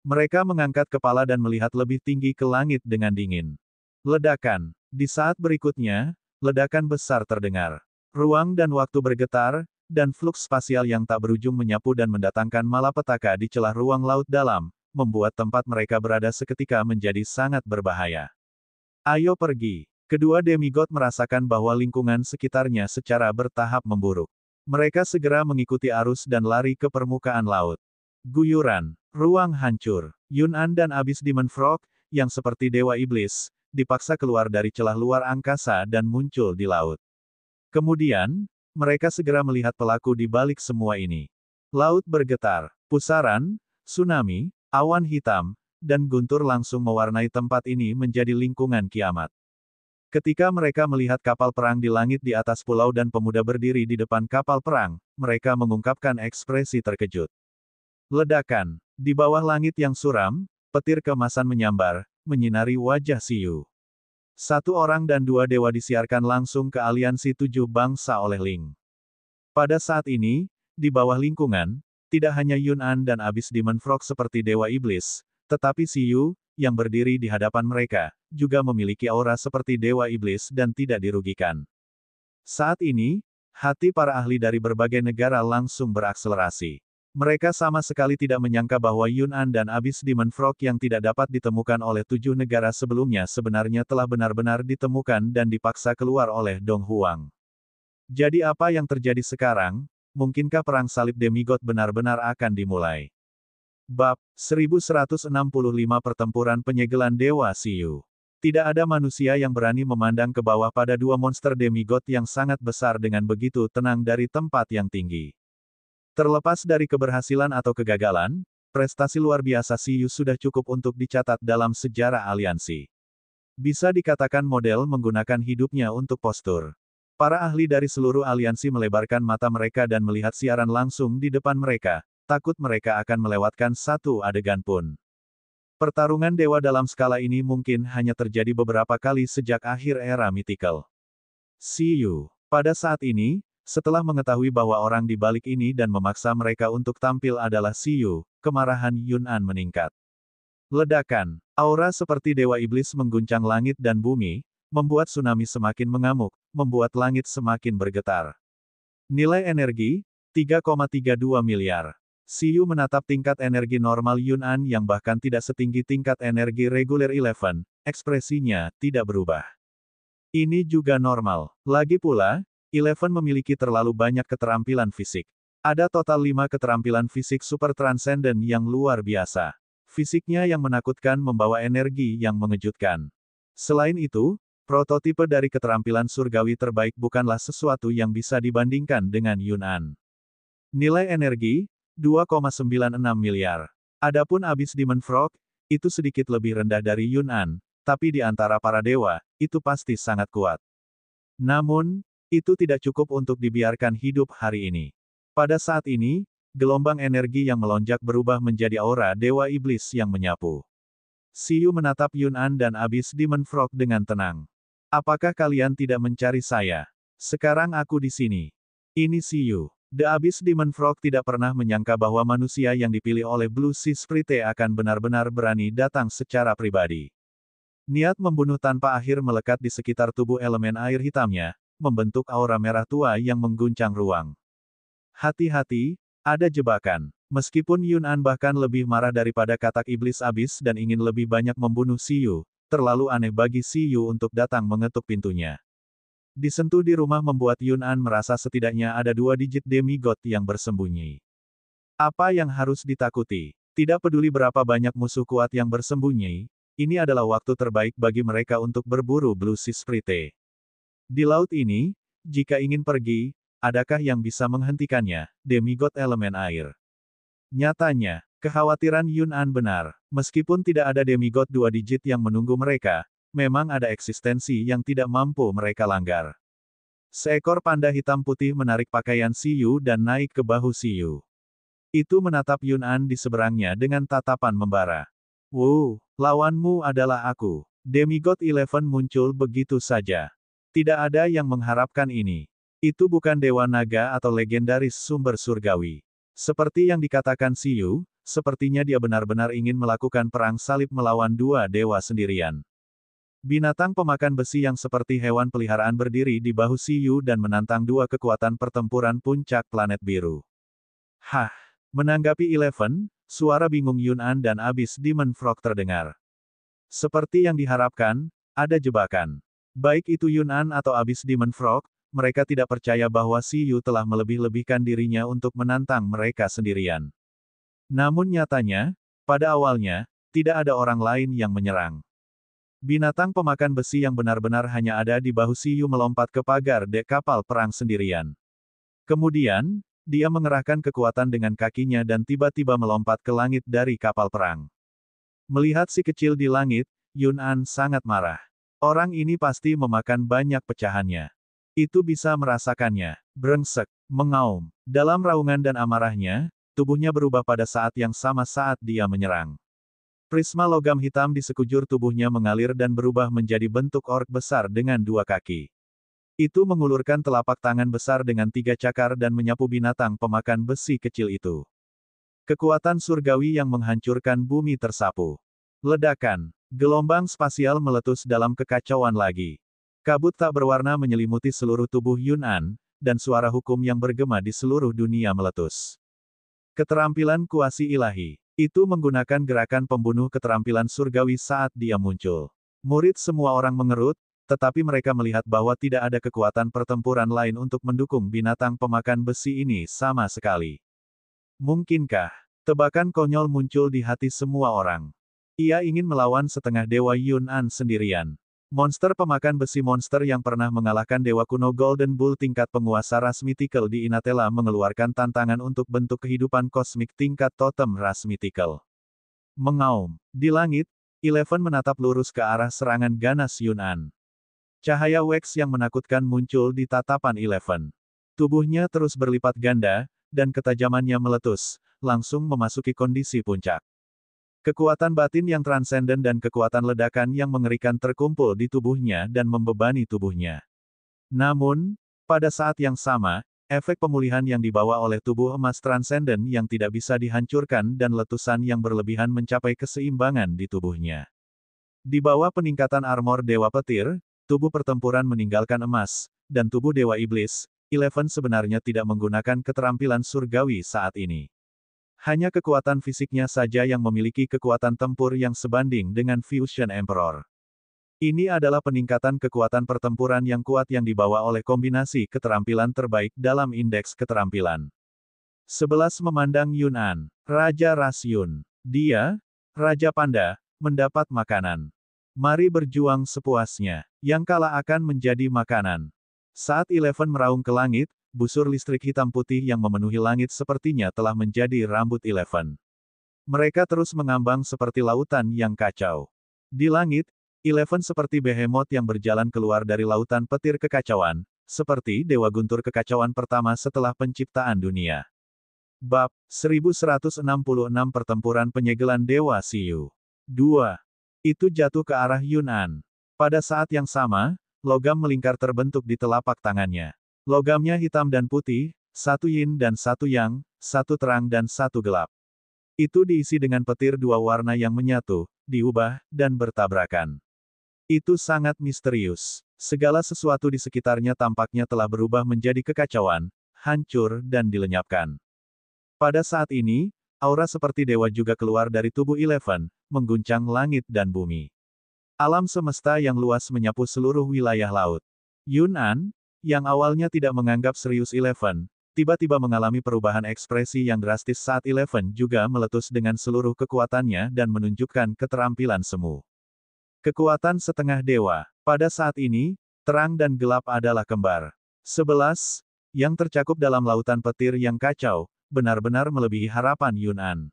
Mereka mengangkat kepala dan melihat lebih tinggi ke langit dengan dingin. Ledakan. Di saat berikutnya, ledakan besar terdengar. Ruang dan waktu bergetar, dan fluks spasial yang tak berujung menyapu dan mendatangkan malapetaka di celah ruang laut dalam, membuat tempat mereka berada seketika menjadi sangat berbahaya. Ayo pergi. Kedua demigod merasakan bahwa lingkungan sekitarnya secara bertahap memburuk. Mereka segera mengikuti arus dan lari ke permukaan laut. Guyuran. Ruang hancur. Yun'an dan Abyss Demon Frog, yang seperti dewa iblis, dipaksa keluar dari celah luar angkasa dan muncul di laut. Kemudian, mereka segera melihat pelaku di balik semua ini. Laut bergetar, pusaran, tsunami, awan hitam, dan guntur langsung mewarnai tempat ini menjadi lingkungan kiamat. Ketika mereka melihat kapal perang di langit di atas pulau dan pemuda berdiri di depan kapal perang, mereka mengungkapkan ekspresi terkejut. Ledakan. Di bawah langit yang suram, petir keemasan menyambar, menyinari wajah Siyu. 1 orang dan 2 dewa disiarkan langsung ke aliansi 7 bangsa oleh Ling. Pada saat ini, di bawah lingkungan, tidak hanya Yun'an dan Abyss Demon Frog seperti dewa iblis, tetapi Siyu, yang berdiri di hadapan mereka, juga memiliki aura seperti dewa iblis dan tidak dirugikan. Saat ini, hati para ahli dari berbagai negara langsung berakselerasi. Mereka sama sekali tidak menyangka bahwa Yun'an dan Abyss Demon Frog yang tidak dapat ditemukan oleh 7 negara sebelumnya sebenarnya telah benar-benar ditemukan dan dipaksa keluar oleh Dong Huang. Jadi apa yang terjadi sekarang? Mungkinkah perang salib demigod benar-benar akan dimulai? Bab 1165 Pertempuran Penyegelan Dewa Siyu. Tidak ada manusia yang berani memandang ke bawah pada dua monster demigod yang sangat besar dengan begitu tenang dari tempat yang tinggi. Terlepas dari keberhasilan atau kegagalan, prestasi luar biasa Siyu sudah cukup untuk dicatat dalam sejarah aliansi. Bisa dikatakan model menggunakan hidupnya untuk postur. Para ahli dari seluruh aliansi melebarkan mata mereka dan melihat siaran langsung di depan mereka, takut mereka akan melewatkan satu adegan pun. Pertarungan dewa dalam skala ini mungkin hanya terjadi beberapa kali sejak akhir era mythical. Siyu. Pada saat ini, setelah mengetahui bahwa orang di balik ini dan memaksa mereka untuk tampil adalah Siyu, kemarahan Yun'an meningkat. Ledakan. Aura seperti dewa iblis mengguncang langit dan bumi, membuat tsunami semakin mengamuk, membuat langit semakin bergetar. Nilai energi, 3,32 miliar. Siyu menatap tingkat energi normal Yun'an yang bahkan tidak setinggi tingkat energi reguler Eleven, ekspresinya tidak berubah. Ini juga normal. Lagi pula, Eleven memiliki terlalu banyak keterampilan fisik. Ada total 5 keterampilan fisik super transcendent yang luar biasa. Fisiknya yang menakutkan membawa energi yang mengejutkan. Selain itu, prototipe dari keterampilan surgawi terbaik bukanlah sesuatu yang bisa dibandingkan dengan Yun'an. Nilai energi, 2,96 miliar. Adapun Abyss Demon Frog, itu sedikit lebih rendah dari Yun'an, tapi di antara para dewa, itu pasti sangat kuat. Namun, itu tidak cukup untuk dibiarkan hidup hari ini. Pada saat ini, gelombang energi yang melonjak berubah menjadi aura dewa iblis yang menyapu. Siyu menatap Yun'an dan Abyss Demon Frog dengan tenang. Apakah kalian tidak mencari saya? Sekarang aku di sini. Ini Siyu. The Abyss Demon Frog tidak pernah menyangka bahwa manusia yang dipilih oleh Blue Sea Sprite akan benar-benar berani datang secara pribadi. Niat membunuh tanpa akhir melekat di sekitar tubuh elemen air hitamnya, membentuk aura merah tua yang mengguncang ruang. Hati-hati, ada jebakan. Meskipun Yun'an bahkan lebih marah daripada katak iblis Abyss dan ingin lebih banyak membunuh Siyu, terlalu aneh bagi Siyu untuk datang mengetuk pintunya. Disentuh di rumah membuat Yun'an merasa setidaknya ada 2 digit demigod yang bersembunyi. Apa yang harus ditakuti? Tidak peduli berapa banyak musuh kuat yang bersembunyi, ini adalah waktu terbaik bagi mereka untuk berburu Blue Sea Sprite. Di laut ini, jika ingin pergi, adakah yang bisa menghentikannya, demigod elemen air? Nyatanya, kekhawatiran Yun'an benar. Meskipun tidak ada demigod 2 digit yang menunggu mereka, memang ada eksistensi yang tidak mampu mereka langgar. Seekor panda hitam putih menarik pakaian Siyu dan naik ke bahu Siyu. Itu menatap Yun'an di seberangnya dengan tatapan membara. Wow, lawanmu adalah aku. Demigod Eleven muncul begitu saja. Tidak ada yang mengharapkan ini. Itu bukan dewa naga atau legendaris sumber surgawi. Seperti yang dikatakan Siyu, sepertinya dia benar-benar ingin melakukan perang salib melawan 2 dewa sendirian. Binatang pemakan besi yang seperti hewan peliharaan berdiri di bahu Siyu dan menantang 2 kekuatan pertempuran puncak planet biru. Hah! Menanggapi Eleven, suara bingung Yun'an dan Abyss Demon Frog terdengar. Seperti yang diharapkan, ada jebakan. Baik itu Yun'an atau Abyss Demon Frog, mereka tidak percaya bahwa Siyu telah melebih-lebihkan dirinya untuk menantang mereka sendirian. Namun nyatanya, pada awalnya, tidak ada orang lain yang menyerang. Binatang pemakan besi yang benar-benar hanya ada di bahu Siyu melompat ke pagar dek kapal perang sendirian. Kemudian, dia mengerahkan kekuatan dengan kakinya dan tiba-tiba melompat ke langit dari kapal perang. Melihat si kecil di langit, Yun'an sangat marah. Orang ini pasti memakan banyak pecahannya. Itu bisa merasakannya. Brengsek, mengaum. Dalam raungan dan amarahnya, tubuhnya berubah pada saat yang sama saat dia menyerang. Prisma logam hitam di sekujur tubuhnya mengalir dan berubah menjadi bentuk ork besar dengan 2 kaki. Itu mengulurkan telapak tangan besar dengan 3 cakar dan menyapu binatang pemakan besi kecil itu. Kekuatan surgawi yang menghancurkan bumi tersapu. Ledakan. Gelombang spasial meletus dalam kekacauan lagi. Kabut tak berwarna menyelimuti seluruh tubuh Yun'an, dan suara hukum yang bergema di seluruh dunia meletus. Keterampilan kuasi ilahi. Itu menggunakan gerakan pembunuh keterampilan surgawi saat dia muncul. Murid semua orang mengerut, tetapi mereka melihat bahwa tidak ada kekuatan pertempuran lain untuk mendukung binatang pemakan besi ini sama sekali. Mungkinkah? Tebakan konyol muncul di hati semua orang. Ia ingin melawan setengah dewa Yun'an sendirian. Monster pemakan besi monster yang pernah mengalahkan dewa kuno Golden Bull tingkat penguasa ras mythical di Inatella mengeluarkan tantangan untuk bentuk kehidupan kosmik tingkat totem ras mythical. Mengaum. Di langit, Eleven menatap lurus ke arah serangan ganas Yun'an. Cahaya Wax yang menakutkan muncul di tatapan Eleven. Tubuhnya terus berlipat ganda, dan ketajamannya meletus, langsung memasuki kondisi puncak. Kekuatan batin yang transenden dan kekuatan ledakan yang mengerikan terkumpul di tubuhnya dan membebani tubuhnya. Namun, pada saat yang sama, efek pemulihan yang dibawa oleh tubuh emas transenden yang tidak bisa dihancurkan dan letusan yang berlebihan mencapai keseimbangan di tubuhnya. Di bawah peningkatan armor Dewa Petir, tubuh pertempuran meninggalkan emas, dan tubuh Dewa Iblis, Eleven sebenarnya tidak menggunakan keterampilan surgawi saat ini. Hanya kekuatan fisiknya saja yang memiliki kekuatan tempur yang sebanding dengan Fusion Emperor. Ini adalah peningkatan kekuatan pertempuran yang kuat yang dibawa oleh kombinasi keterampilan terbaik dalam indeks keterampilan. 11 memandang Yun'an, Raja Ras Yun. Dia, Raja Panda, mendapat makanan. Mari berjuang sepuasnya. Yang kalah akan menjadi makanan. Saat Eleven meraung ke langit, busur listrik hitam putih yang memenuhi langit sepertinya telah menjadi rambut Eleven. Mereka terus mengambang seperti lautan yang kacau. Di langit, Eleven seperti behemoth yang berjalan keluar dari lautan petir kekacauan, seperti Dewa Guntur kekacauan pertama setelah penciptaan dunia. Bab 1166 Pertempuran Penyegelan Dewa Siyu 2. Itu jatuh ke arah Yun'an. Pada saat yang sama, logam melingkar terbentuk di telapak tangannya. Logamnya hitam dan putih, satu yin dan satu yang, satu terang dan satu gelap. Itu diisi dengan petir dua warna yang menyatu, diubah, dan bertabrakan. Itu sangat misterius. Segala sesuatu di sekitarnya tampaknya telah berubah menjadi kekacauan, hancur, dan dilenyapkan. Pada saat ini, aura seperti dewa juga keluar dari tubuh Eleven, mengguncang langit dan bumi. Alam semesta yang luas menyapu seluruh wilayah laut. Yun'an, yang awalnya tidak menganggap serius Eleven, tiba-tiba mengalami perubahan ekspresi yang drastis saat Eleven juga meletus dengan seluruh kekuatannya dan menunjukkan keterampilan semu. Kekuatan setengah dewa. Pada saat ini, terang dan gelap adalah kembar. 11, yang tercakup dalam lautan petir yang kacau, benar-benar melebihi harapan Yun'an.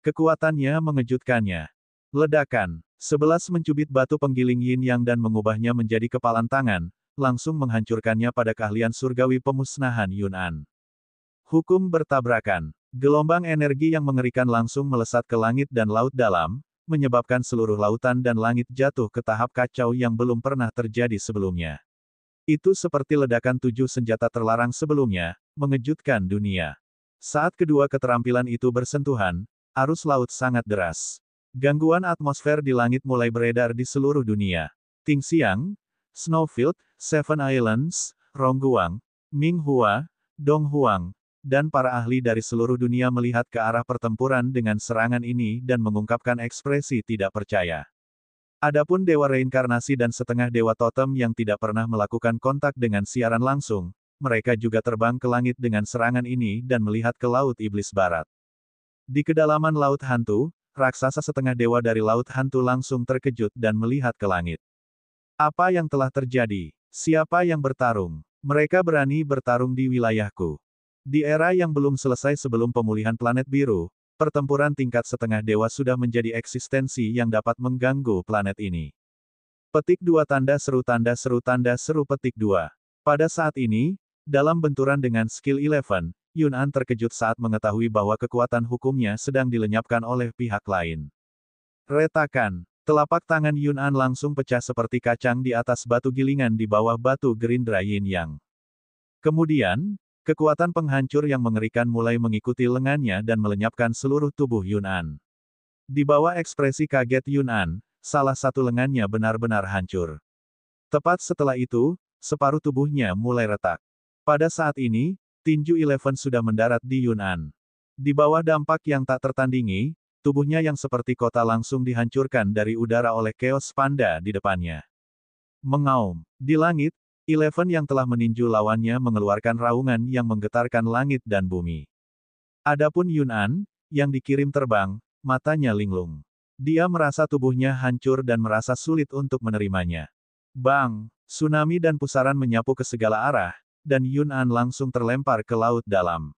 Kekuatannya mengejutkannya. Ledakan. 11 mencubit batu penggiling yin yang dan mengubahnya menjadi kepalan tangan, langsung menghancurkannya pada keahlian surgawi pemusnahan Yun'an. Hukum bertabrakan. Gelombang energi yang mengerikan langsung melesat ke langit dan laut dalam, menyebabkan seluruh lautan dan langit jatuh ke tahap kacau yang belum pernah terjadi sebelumnya. Itu seperti ledakan 7 senjata terlarang sebelumnya, mengejutkan dunia. Saat kedua keterampilan itu bersentuhan, arus laut sangat deras. Gangguan atmosfer di langit mulai beredar di seluruh dunia. Tingxiang, Snowfield, Seven Islands, Rongguang, Minghua, Donghuang, dan para ahli dari seluruh dunia melihat ke arah pertempuran dengan serangan ini dan mengungkapkan ekspresi tidak percaya. Adapun dewa reinkarnasi dan setengah dewa totem yang tidak pernah melakukan kontak dengan siaran langsung, mereka juga terbang ke langit dengan serangan ini dan melihat ke Laut Iblis Barat. Di kedalaman Laut Hantu, raksasa setengah dewa dari Laut Hantu langsung terkejut dan melihat ke langit. Apa yang telah terjadi? Siapa yang bertarung? Mereka berani bertarung di wilayahku. Di era yang belum selesai sebelum pemulihan planet biru, pertempuran tingkat setengah dewa sudah menjadi eksistensi yang dapat mengganggu planet ini. Petik 2 tanda seru petik 2. Pada saat ini, dalam benturan dengan skill Eleven, Yun'an terkejut saat mengetahui bahwa kekuatan hukumnya sedang dilenyapkan oleh pihak lain. Retakan. Telapak tangan Yun'an langsung pecah seperti kacang di atas batu gilingan di bawah batu gerindra yin yang. Kemudian, kekuatan penghancur yang mengerikan mulai mengikuti lengannya dan melenyapkan seluruh tubuh Yun'an. Di bawah ekspresi kaget Yun'an, salah satu lengannya benar-benar hancur. Tepat setelah itu, separuh tubuhnya mulai retak. Pada saat ini, tinju Eleven sudah mendarat di Yun'an. Di bawah dampak yang tak tertandingi, tubuhnya yang seperti kota langsung dihancurkan dari udara oleh Chaos Panda di depannya. Mengaum. Di langit, Eleven yang telah meninju lawannya mengeluarkan raungan yang menggetarkan langit dan bumi. Adapun Yun'an, yang dikirim terbang, matanya linglung. Dia merasa tubuhnya hancur dan merasa sulit untuk menerimanya. Bang! Tsunami dan pusaran menyapu ke segala arah, dan Yun'an langsung terlempar ke laut dalam.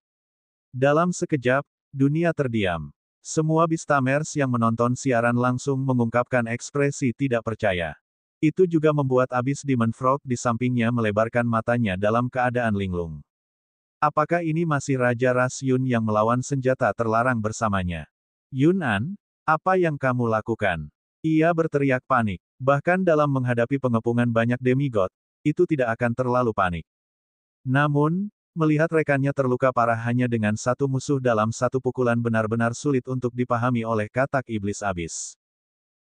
Dalam sekejap, dunia terdiam. Semua Beastamers yang menonton siaran langsung mengungkapkan ekspresi tidak percaya. Itu juga membuat Abyss Demon Frog di sampingnya melebarkan matanya dalam keadaan linglung. Apakah ini masih Raja Ras Yun yang melawan senjata terlarang bersamanya? Yun'an, apa yang kamu lakukan? Ia berteriak panik. Bahkan dalam menghadapi pengepungan banyak demigod, itu tidak akan terlalu panik. Namun, melihat rekannya terluka parah hanya dengan satu musuh dalam satu pukulan benar-benar sulit untuk dipahami oleh katak iblis abis.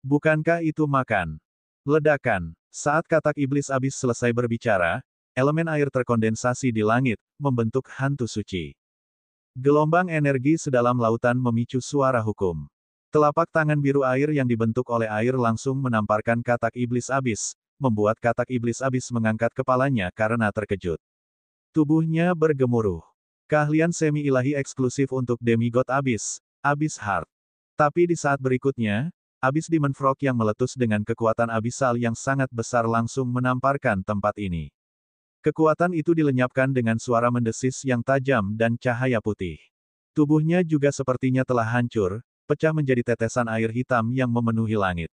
Bukankah itu makan? Ledakan. Saat katak iblis abis selesai berbicara, elemen air terkondensasi di langit, membentuk hantu suci. Gelombang energi sedalam lautan memicu suara hukum. Telapak tangan biru air yang dibentuk oleh air langsung menamparkan katak iblis abis, membuat katak iblis abis mengangkat kepalanya karena terkejut. Tubuhnya bergemuruh. Keahlian semi-ilahi eksklusif untuk demigod abis, Abyss Heart. Tapi di saat berikutnya, Abyss Demon Frog yang meletus dengan kekuatan abisal yang sangat besar langsung menamparkan tempat ini. Kekuatan itu dilenyapkan dengan suara mendesis yang tajam dan cahaya putih. Tubuhnya juga sepertinya telah hancur, pecah menjadi tetesan air hitam yang memenuhi langit.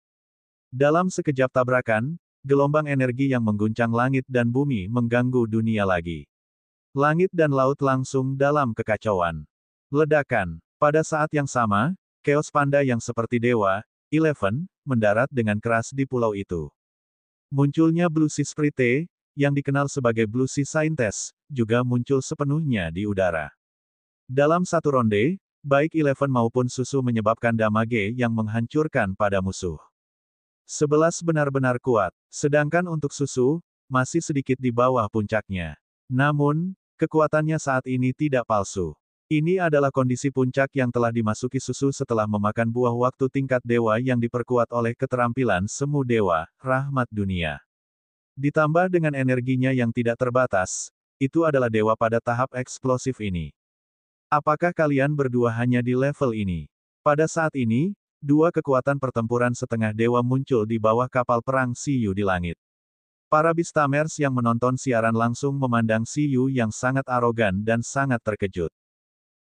Dalam sekejap tabrakan, gelombang energi yang mengguncang langit dan bumi mengganggu dunia lagi. Langit dan laut langsung dalam kekacauan. Ledakan. Pada saat yang sama, Chaos Panda yang seperti dewa, Eleven, mendarat dengan keras di pulau itu. Munculnya Blue Sea Sprite, yang dikenal sebagai Blue Sea Scientist, juga muncul sepenuhnya di udara. Dalam satu ronde, baik Eleven maupun Susu menyebabkan damage yang menghancurkan pada musuh. 11 benar-benar kuat, sedangkan untuk Susu, masih sedikit di bawah puncaknya. Namun, kekuatannya saat ini tidak palsu. Ini adalah kondisi puncak yang telah dimasuki Susu setelah memakan buah waktu tingkat dewa yang diperkuat oleh keterampilan semu dewa, rahmat dunia. Ditambah dengan energinya yang tidak terbatas, itu adalah dewa pada tahap eksplosif ini. Apakah kalian berdua hanya di level ini? Pada saat ini, dua kekuatan pertempuran setengah dewa muncul di bawah kapal perang Siyu di langit. Para Beastamers yang menonton siaran langsung memandang Siyu yang sangat arogan dan sangat terkejut.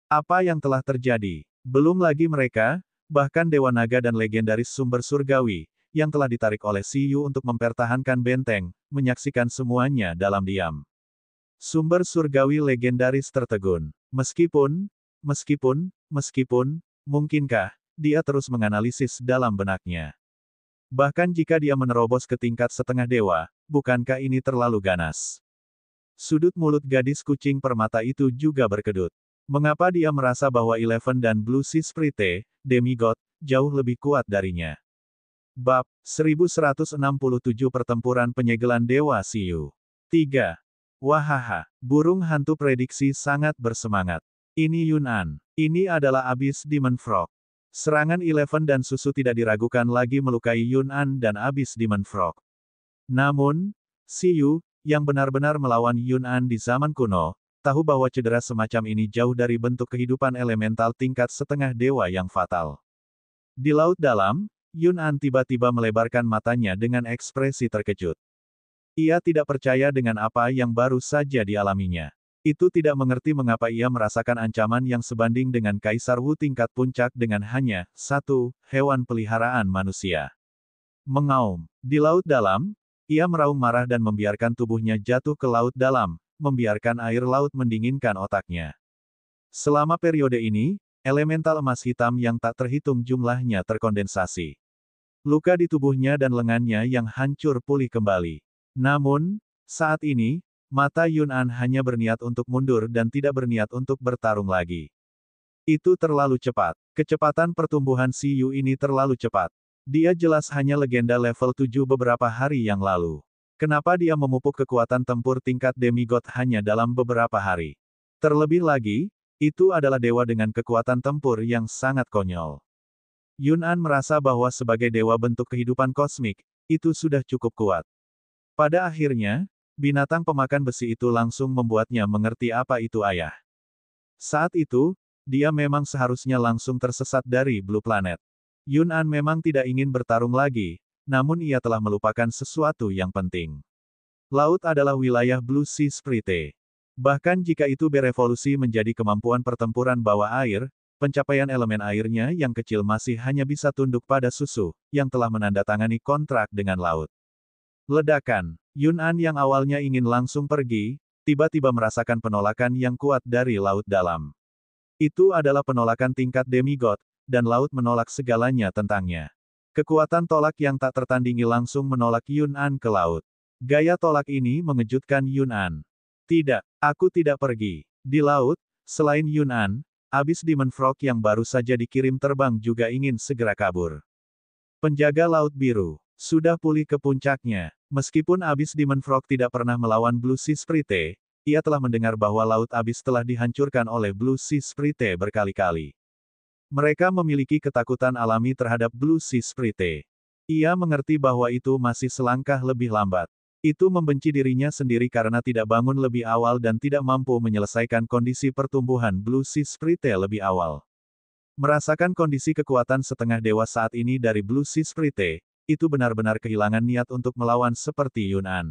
Apa yang telah terjadi? Belum lagi mereka, bahkan Dewa Naga dan legendaris sumber surgawi, yang telah ditarik oleh Siyu untuk mempertahankan benteng, menyaksikan semuanya dalam diam. Sumber surgawi legendaris tertegun. Meskipun, mungkinkah, dia terus menganalisis dalam benaknya. Bahkan jika dia menerobos ke tingkat setengah dewa, bukankah ini terlalu ganas? Sudut mulut gadis kucing permata itu juga berkedut. Mengapa dia merasa bahwa Eleven dan Blue Sea Sprite, demigod, jauh lebih kuat darinya? Bab 1167 Pertempuran Penyegelan Dewa Siyu. 3. Wahaha, burung hantu prediksi sangat bersemangat. Ini Yun'an. Ini adalah Abyss Demon Frog. Serangan Eleven dan Susu tidak diragukan lagi melukai Yun'an dan Abyss Demon Frog. Namun, Siyu, yang benar-benar melawan Yun'an di zaman kuno, tahu bahwa cedera semacam ini jauh dari bentuk kehidupan elemental tingkat setengah dewa yang fatal. Di laut dalam, Yun'an tiba-tiba melebarkan matanya dengan ekspresi terkejut. Ia tidak percaya dengan apa yang baru saja dialaminya. Itu tidak mengerti mengapa ia merasakan ancaman yang sebanding dengan Kaisar Wu tingkat puncak dengan hanya satu hewan peliharaan manusia. Mengaum. Di laut dalam, ia meraung marah dan membiarkan tubuhnya jatuh ke laut dalam, membiarkan air laut mendinginkan otaknya. Selama periode ini, elemental emas hitam yang tak terhitung jumlahnya terkondensasi. Luka di tubuhnya dan lengannya yang hancur pulih kembali. Namun, saat ini, mata Yun'an hanya berniat untuk mundur dan tidak berniat untuk bertarung lagi. Itu terlalu cepat. Kecepatan pertumbuhan Siyu ini terlalu cepat. Dia jelas hanya legenda level 7 beberapa hari yang lalu. Kenapa dia memupuk kekuatan tempur tingkat demigod hanya dalam beberapa hari? Terlebih lagi, itu adalah dewa dengan kekuatan tempur yang sangat konyol. Yun'an merasa bahwa sebagai dewa bentuk kehidupan kosmik, itu sudah cukup kuat. Pada akhirnya, binatang pemakan besi itu langsung membuatnya mengerti apa itu ayah. Saat itu, dia memang seharusnya langsung tersesat dari Blue Planet. Yun An memang tidak ingin bertarung lagi, namun ia telah melupakan sesuatu yang penting. Laut adalah wilayah Blue Sea Sprite. Bahkan jika itu berevolusi menjadi kemampuan pertempuran bawah air, pencapaian elemen airnya yang kecil masih hanya bisa tunduk pada susu, yang telah menandatangani kontrak dengan laut. Ledakan. Yun An yang awalnya ingin langsung pergi, tiba-tiba merasakan penolakan yang kuat dari laut dalam. Itu adalah penolakan tingkat demigod, dan laut menolak segalanya tentangnya. Kekuatan tolak yang tak tertandingi langsung menolak Yun An ke laut. Gaya tolak ini mengejutkan Yun An. Tidak, aku tidak pergi. Di laut, selain Yun An, Abyss Demon Frog yang baru saja dikirim terbang juga ingin segera kabur. Penjaga Laut Biru sudah pulih ke puncaknya. Meskipun Abyss Demon Frog tidak pernah melawan Blue Sea Sprite, ia telah mendengar bahwa Laut Abyss telah dihancurkan oleh Blue Sea Sprite berkali-kali. Mereka memiliki ketakutan alami terhadap Blue Sea Sprite. Ia mengerti bahwa itu masih selangkah lebih lambat. Itu membenci dirinya sendiri karena tidak bangun lebih awal dan tidak mampu menyelesaikan kondisi pertumbuhan Blue Sea Sprite lebih awal. Merasakan kondisi kekuatan setengah dewa saat ini dari Blue Sea Sprite, itu benar-benar kehilangan niat untuk melawan seperti Yun An.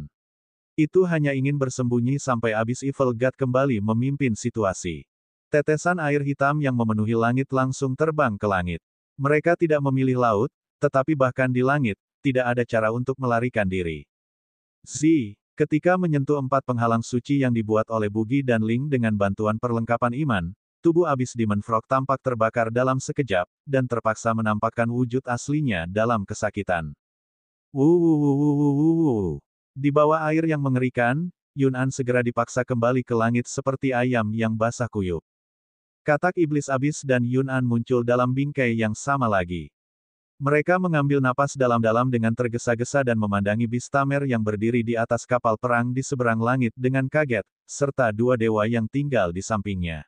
Itu hanya ingin bersembunyi sampai Abyss Evil God kembali memimpin situasi. Tetesan air hitam yang memenuhi langit langsung terbang ke langit. Mereka tidak memilih laut, tetapi bahkan di langit, tidak ada cara untuk melarikan diri. Ketika menyentuh 4 penghalang suci yang dibuat oleh Bugi dan Ling dengan bantuan perlengkapan iman, tubuh Abyss Demon Frog tampak terbakar dalam sekejap, dan terpaksa menampakkan wujud aslinya dalam kesakitan. Di bawah air yang mengerikan, Yun An segera dipaksa kembali ke langit seperti ayam yang basah kuyup. Katak Iblis Abyss dan Yun An muncul dalam bingkai yang sama lagi. Mereka mengambil napas dalam-dalam dengan tergesa-gesa dan memandangi Bistamer yang berdiri di atas kapal perang di seberang langit dengan kaget, serta 2 dewa yang tinggal di sampingnya.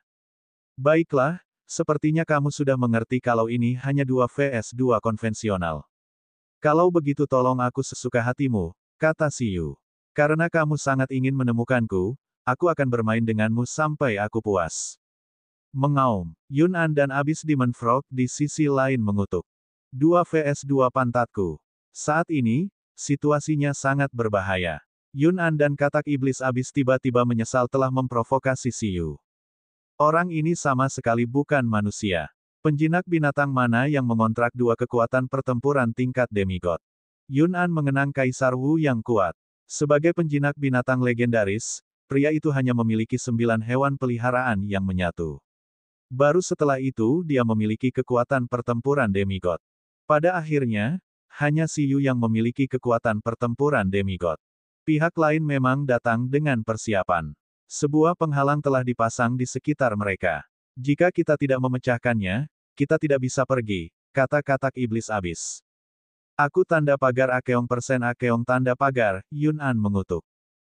Baiklah, sepertinya kamu sudah mengerti kalau ini hanya 2 vs 2 konvensional. Kalau begitu tolong aku sesuka hatimu, kata Siyu. Karena kamu sangat ingin menemukanku, aku akan bermain denganmu sampai aku puas. Mengaum, Yun An dan Abyss Demon Frog di sisi lain mengutuk. 2 vs 2 pantatku. Saat ini, situasinya sangat berbahaya. Yun An dan Katak Iblis Abyss tiba-tiba menyesal telah memprovokasi Siyu. Orang ini sama sekali bukan manusia. Penjinak binatang mana yang mengontrak 2 kekuatan pertempuran tingkat demigod? Yun An mengenang Kaisar Wu yang kuat. Sebagai penjinak binatang legendaris, pria itu hanya memiliki 9 hewan peliharaan yang menyatu. Baru setelah itu dia memiliki kekuatan pertempuran demigod. Pada akhirnya, hanya Siyu yang memiliki kekuatan pertempuran demigod. Pihak lain memang datang dengan persiapan. Sebuah penghalang telah dipasang di sekitar mereka. Jika kita tidak memecahkannya, kita tidak bisa pergi, kata Katak Iblis Abyss. Aku tanda pagar Akeong persen Akeong tanda pagar, Yun An mengutuk.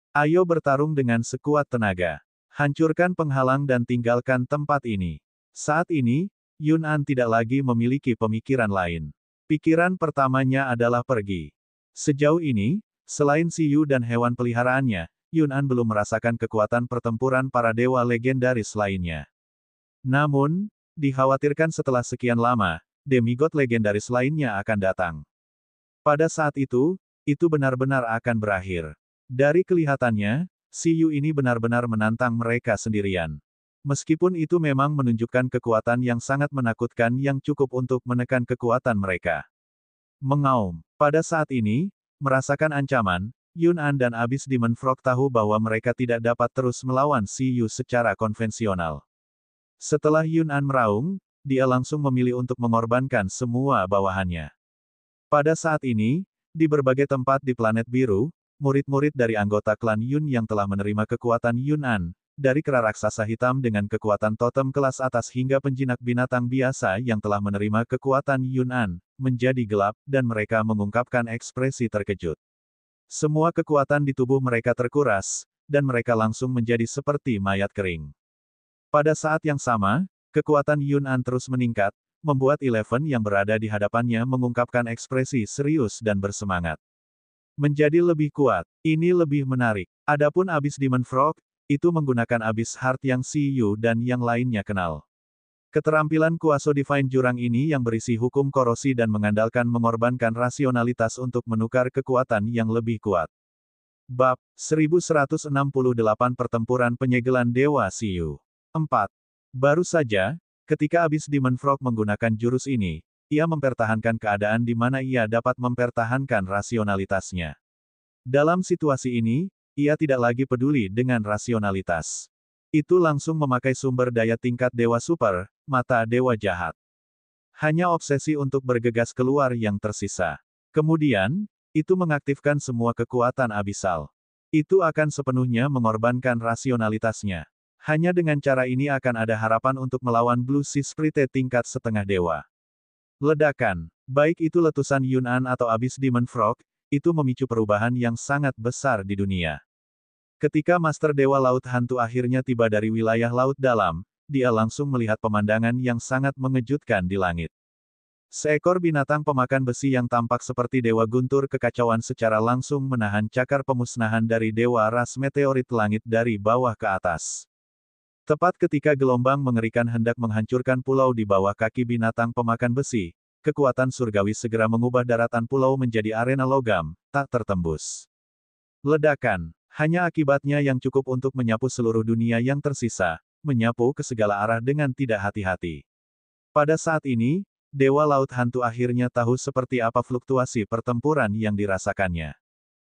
Ayo bertarung dengan sekuat tenaga. Hancurkan penghalang dan tinggalkan tempat ini. Saat ini, Yun An tidak lagi memiliki pemikiran lain. Pikiran pertamanya adalah pergi. Sejauh ini, selain Siyu dan hewan peliharaannya, Yun An belum merasakan kekuatan pertempuran para dewa legendaris lainnya. Namun, dikhawatirkan setelah sekian lama, demigod legendaris lainnya akan datang. Pada saat itu benar-benar akan berakhir. Dari kelihatannya, Siyu ini benar-benar menantang mereka sendirian. Meskipun itu memang menunjukkan kekuatan yang sangat menakutkan yang cukup untuk menekan kekuatan mereka. Mengaum. Pada saat ini, merasakan ancaman, Yun An dan Abyss Demon Frog tahu bahwa mereka tidak dapat terus melawan Siyu secara konvensional. Setelah Yun An meraung, dia langsung memilih untuk mengorbankan semua bawahannya. Pada saat ini, di berbagai tempat di planet biru, murid-murid dari anggota klan Yun yang telah menerima kekuatan Yun An, dari kera raksasa hitam dengan kekuatan totem kelas atas hingga penjinak binatang biasa yang telah menerima kekuatan Yun An, menjadi gelap, dan mereka mengungkapkan ekspresi terkejut. Semua kekuatan di tubuh mereka terkuras, dan mereka langsung menjadi seperti mayat kering. Pada saat yang sama, kekuatan Yun An terus meningkat, membuat Eleven yang berada di hadapannya mengungkapkan ekspresi serius dan bersemangat. menjadi lebih kuat. Ini lebih menarik. Adapun Abyss Demon Frog, itu menggunakan Abyss Heart yang Si Yu dan yang lainnya kenal. Keterampilan kuaso Divine Jurang ini yang berisi hukum korosi dan mengandalkan mengorbankan rasionalitas untuk menukar kekuatan yang lebih kuat. Bab 1168 Pertempuran Penyegelan Dewa Si Yu. 4. Baru saja, ketika Abyss Demon Frog menggunakan jurus ini, ia mempertahankan keadaan di mana ia dapat mempertahankan rasionalitasnya. Dalam situasi ini, ia tidak lagi peduli dengan rasionalitas. Itu langsung memakai sumber daya tingkat Dewa Super, mata Dewa Jahat. Hanya obsesi untuk bergegas keluar yang tersisa. Kemudian, itu mengaktifkan semua kekuatan abisal. Itu akan sepenuhnya mengorbankan rasionalitasnya. Hanya dengan cara ini akan ada harapan untuk melawan Blue Sea Sprite tingkat setengah dewa. Ledakan, baik itu letusan Yun'an atau Abyss Demon Frog, itu memicu perubahan yang sangat besar di dunia. Ketika Master Dewa Laut Hantu akhirnya tiba dari wilayah Laut Dalam, dia langsung melihat pemandangan yang sangat mengejutkan di langit. Seekor binatang pemakan besi yang tampak seperti Dewa Guntur Kekacauan secara langsung menahan cakar pemusnahan dari Dewa Ras Meteorit Langit dari bawah ke atas. Tepat ketika gelombang mengerikan hendak menghancurkan pulau di bawah kaki binatang pemakan besi, kekuatan surgawi segera mengubah daratan pulau menjadi arena logam, tak tertembus. Ledakan, hanya akibatnya yang cukup untuk menyapu seluruh dunia yang tersisa, menyapu ke segala arah dengan tidak hati-hati. Pada saat ini, Dewa Laut Hantu akhirnya tahu seperti apa fluktuasi pertempuran yang dirasakannya.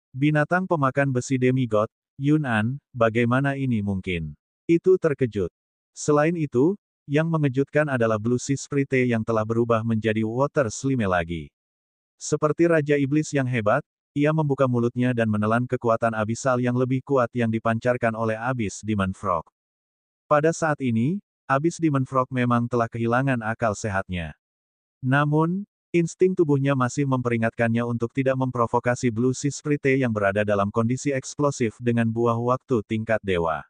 Binatang pemakan besi demigod, Yun'an, bagaimana ini mungkin? Itu terkejut. Selain itu, yang mengejutkan adalah Blue Sea Sprite yang telah berubah menjadi Water Slime lagi. Seperti Raja Iblis yang hebat, ia membuka mulutnya dan menelan kekuatan abisal yang lebih kuat yang dipancarkan oleh Abyss Demon Frog. Pada saat ini, Abyss Demon Frog memang telah kehilangan akal sehatnya. Namun, insting tubuhnya masih memperingatkannya untuk tidak memprovokasi Blue Sea Sprite yang berada dalam kondisi eksplosif dengan buah waktu tingkat dewa.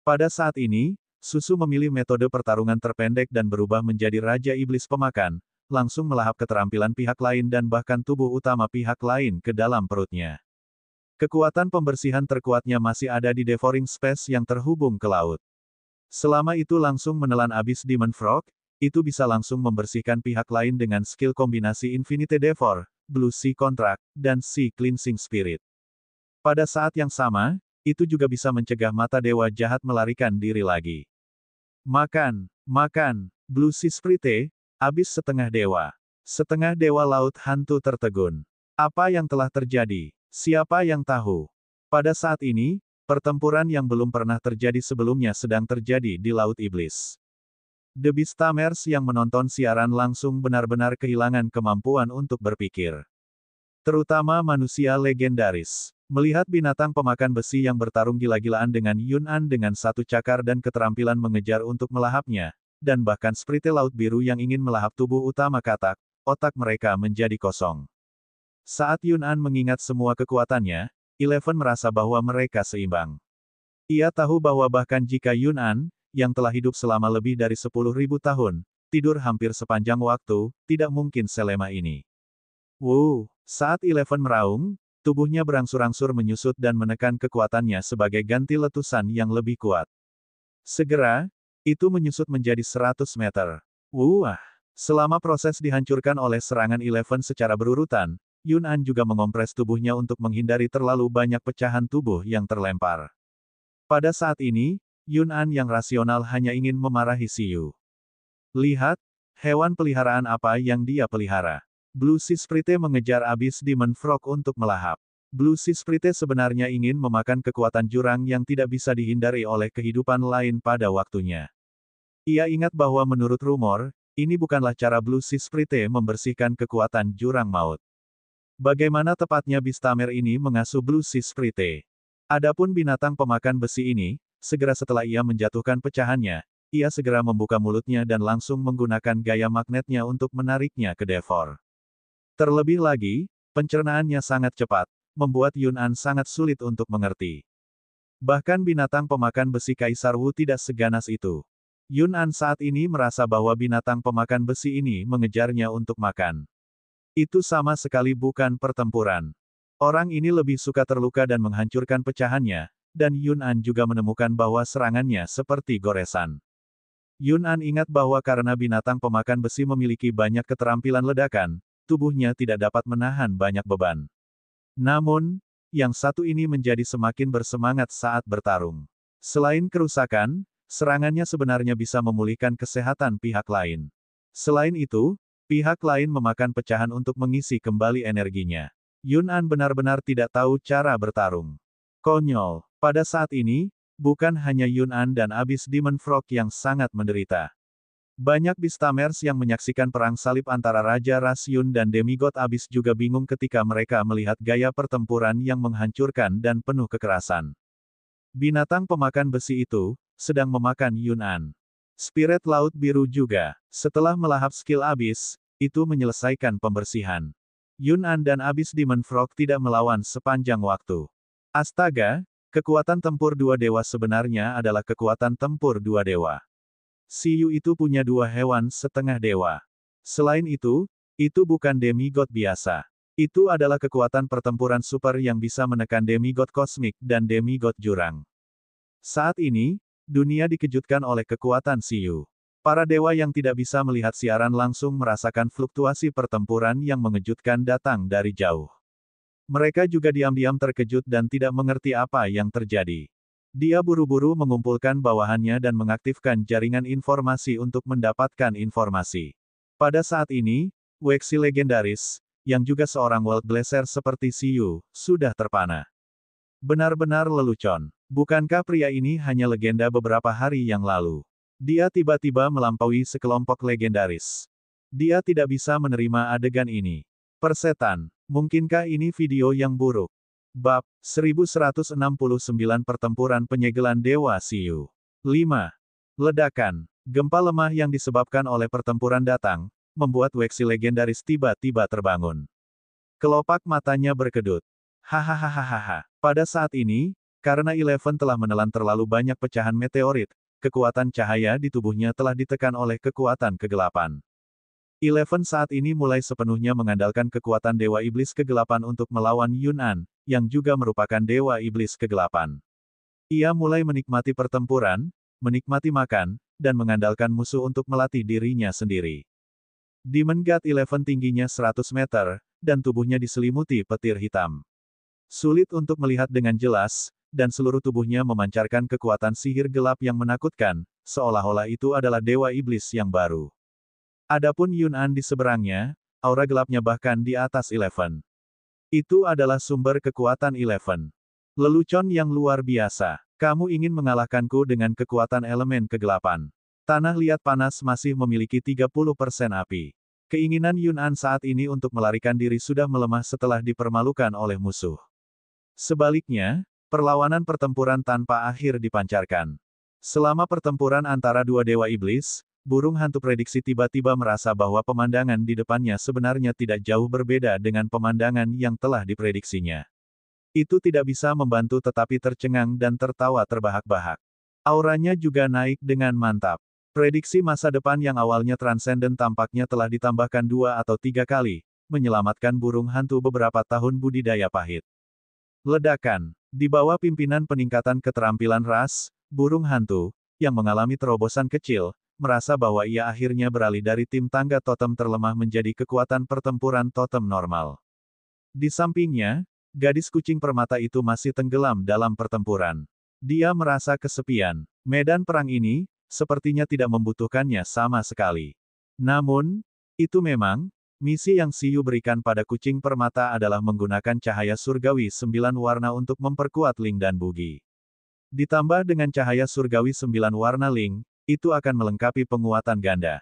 Pada saat ini, Susu memilih metode pertarungan terpendek dan berubah menjadi Raja Iblis Pemakan, langsung melahap keterampilan pihak lain dan bahkan tubuh utama pihak lain ke dalam perutnya. Kekuatan pembersihan terkuatnya masih ada di Devouring Space yang terhubung ke laut. Selama itu langsung menelan Abyss Demon Frog, itu bisa langsung membersihkan pihak lain dengan skill kombinasi Infinite Devour, Blue Sea Contract, dan Sea Cleansing Spirit. Pada saat yang sama, itu juga bisa mencegah mata dewa jahat melarikan diri lagi. Makan, Blue Sea Sprite, Abyss setengah dewa. Setengah dewa laut hantu tertegun. Apa yang telah terjadi? Siapa yang tahu? Pada saat ini, pertempuran yang belum pernah terjadi sebelumnya sedang terjadi di Laut Iblis. The Beastamers yang menonton siaran langsung benar-benar kehilangan kemampuan untuk berpikir. Terutama manusia legendaris. Melihat binatang pemakan besi yang bertarung gila-gilaan dengan Yun'an dengan satu cakar dan keterampilan mengejar untuk melahapnya, dan bahkan Sprite Laut Biru yang ingin melahap tubuh utama katak, otak mereka menjadi kosong. Saat Yun'an mengingat semua kekuatannya, Eleven merasa bahwa mereka seimbang. Ia tahu bahwa bahkan jika Yun'an, yang telah hidup selama lebih dari 10.000 tahun, tidur hampir sepanjang waktu, tidak mungkin selemah ini. Saat Eleven meraung, tubuhnya berangsur-angsur menyusut dan menekan kekuatannya sebagai ganti letusan yang lebih kuat. Segera, itu menyusut menjadi 100 meter. Selama proses dihancurkan oleh serangan Eleven secara berurutan, Yun'an juga mengompres tubuhnya untuk menghindari terlalu banyak pecahan tubuh yang terlempar. Pada saat ini, Yun'an yang rasional hanya ingin memarahi Si Yu. Lihat, hewan peliharaan apa yang dia pelihara. Blue Sea Sprite mengejar Abyss Demon Frog untuk melahap. Blue Sea Sprite sebenarnya ingin memakan kekuatan jurang yang tidak bisa dihindari oleh kehidupan lain pada waktunya. Ia ingat bahwa menurut rumor, ini bukanlah cara Blue Sea Sprite membersihkan kekuatan jurang maut. Bagaimana tepatnya Beastamer ini mengasuh Blue Sea Sprite? Adapun binatang pemakan besi ini, segera setelah ia menjatuhkan pecahannya, ia segera membuka mulutnya dan langsung menggunakan gaya magnetnya untuk menariknya ke Devor. Terlebih lagi, pencernaannya sangat cepat, membuat Yun'an sangat sulit untuk mengerti. Bahkan binatang pemakan besi Kaisar Wu tidak seganas itu. Yun'an saat ini merasa bahwa binatang pemakan besi ini mengejarnya untuk makan. Itu sama sekali bukan pertempuran. Orang ini lebih suka terluka dan menghancurkan pecahannya, dan Yun An juga menemukan bahwa serangannya seperti goresan. Yun An ingat bahwa karena binatang pemakan besi memiliki banyak keterampilan ledakan, tubuhnya tidak dapat menahan banyak beban. Namun, yang satu ini menjadi semakin bersemangat saat bertarung. Selain kerusakan, serangannya sebenarnya bisa memulihkan kesehatan pihak lain. Selain itu, pihak lain memakan pecahan untuk mengisi kembali energinya. Yun An benar-benar tidak tahu cara bertarung. Konyol. Pada saat ini, bukan hanya Yun An dan Abyss Demon Frog yang sangat menderita. Banyak Beastamers yang menyaksikan perang salib antara Raja Ras Yun dan Demigod Abyss juga bingung ketika mereka melihat gaya pertempuran yang menghancurkan dan penuh kekerasan. Binatang pemakan besi itu sedang memakan Yun An. Spirit Laut Biru juga, setelah melahap skill Abyss, itu menyelesaikan pembersihan. Yun An dan Abyss Demon Frog tidak melawan sepanjang waktu. Astaga! Kekuatan tempur dua dewa sebenarnya adalah kekuatan tempur dua dewa. Siyu itu punya dua hewan setengah dewa. Selain itu bukan demigod biasa. Itu adalah kekuatan pertempuran super yang bisa menekan demigod kosmik dan demigod jurang. Saat ini, dunia dikejutkan oleh kekuatan Siyu. Para dewa yang tidak bisa melihat siaran langsung merasakan fluktuasi pertempuran yang mengejutkan datang dari jauh. Mereka juga diam-diam terkejut dan tidak mengerti apa yang terjadi. Dia buru-buru mengumpulkan bawahannya dan mengaktifkan jaringan informasi untuk mendapatkan informasi. Pada saat ini, Wexi legendaris, yang juga seorang World Blazer seperti Siyu, sudah terpana. Benar-benar lelucon. Bukankah pria ini hanya legenda beberapa hari yang lalu? Dia tiba-tiba melampaui sekelompok legendaris. Dia tidak bisa menerima adegan ini. Persetan. Mungkinkah ini video yang buruk? Bab 1169 Pertempuran Penyegelan Dewa Siyu. 5. Ledakan. Gempa lemah yang disebabkan oleh pertempuran datang, membuat Wexi legendaris tiba-tiba terbangun. Kelopak matanya berkedut. Hahaha. Pada saat ini, karena Eleven telah menelan terlalu banyak pecahan meteorit, kekuatan cahaya di tubuhnya telah ditekan oleh kekuatan kegelapan. Eleven saat ini mulai sepenuhnya mengandalkan kekuatan Dewa Iblis Kegelapan untuk melawan Yun An, yang juga merupakan Dewa Iblis Kegelapan. Ia mulai menikmati pertempuran, menikmati makan, dan mengandalkan musuh untuk melatih dirinya sendiri. Demon God Eleven tingginya 100 meter, dan tubuhnya diselimuti petir hitam. Sulit untuk melihat dengan jelas, dan seluruh tubuhnya memancarkan kekuatan sihir gelap yang menakutkan, seolah-olah itu adalah Dewa Iblis yang baru. Adapun Yun An di seberangnya, aura gelapnya bahkan di atas Eleven. Itu adalah sumber kekuatan Eleven. Lelucon yang luar biasa. Kamu ingin mengalahkanku dengan kekuatan elemen kegelapan. Tanah liat panas masih memiliki 30% api. Keinginan Yun An saat ini untuk melarikan diri sudah melemah setelah dipermalukan oleh musuh. Sebaliknya, perlawanan pertempuran tanpa akhir dipancarkan. Selama pertempuran antara dua dewa iblis, burung hantu prediksi tiba-tiba merasa bahwa pemandangan di depannya sebenarnya tidak jauh berbeda dengan pemandangan yang telah diprediksinya. Itu tidak bisa membantu tetapi tercengang dan tertawa terbahak-bahak. Auranya juga naik dengan mantap. Prediksi masa depan yang awalnya transenden tampaknya telah ditambahkan 2 atau 3 kali, menyelamatkan burung hantu beberapa tahun budidaya pahit. Ledakan. Di bawah pimpinan peningkatan keterampilan ras, burung hantu, yang mengalami terobosan kecil, merasa bahwa ia akhirnya beralih dari tim tangga totem terlemah menjadi kekuatan pertempuran totem normal. Di sampingnya, gadis kucing permata itu masih tenggelam dalam pertempuran. Dia merasa kesepian. Medan perang ini, sepertinya tidak membutuhkannya sama sekali. Namun, itu memang, misi yang Siyu berikan pada kucing permata adalah menggunakan cahaya surgawi 9 warna untuk memperkuat Ling dan Bugi. Ditambah dengan cahaya surgawi 9 warna Ling, itu akan melengkapi penguatan ganda.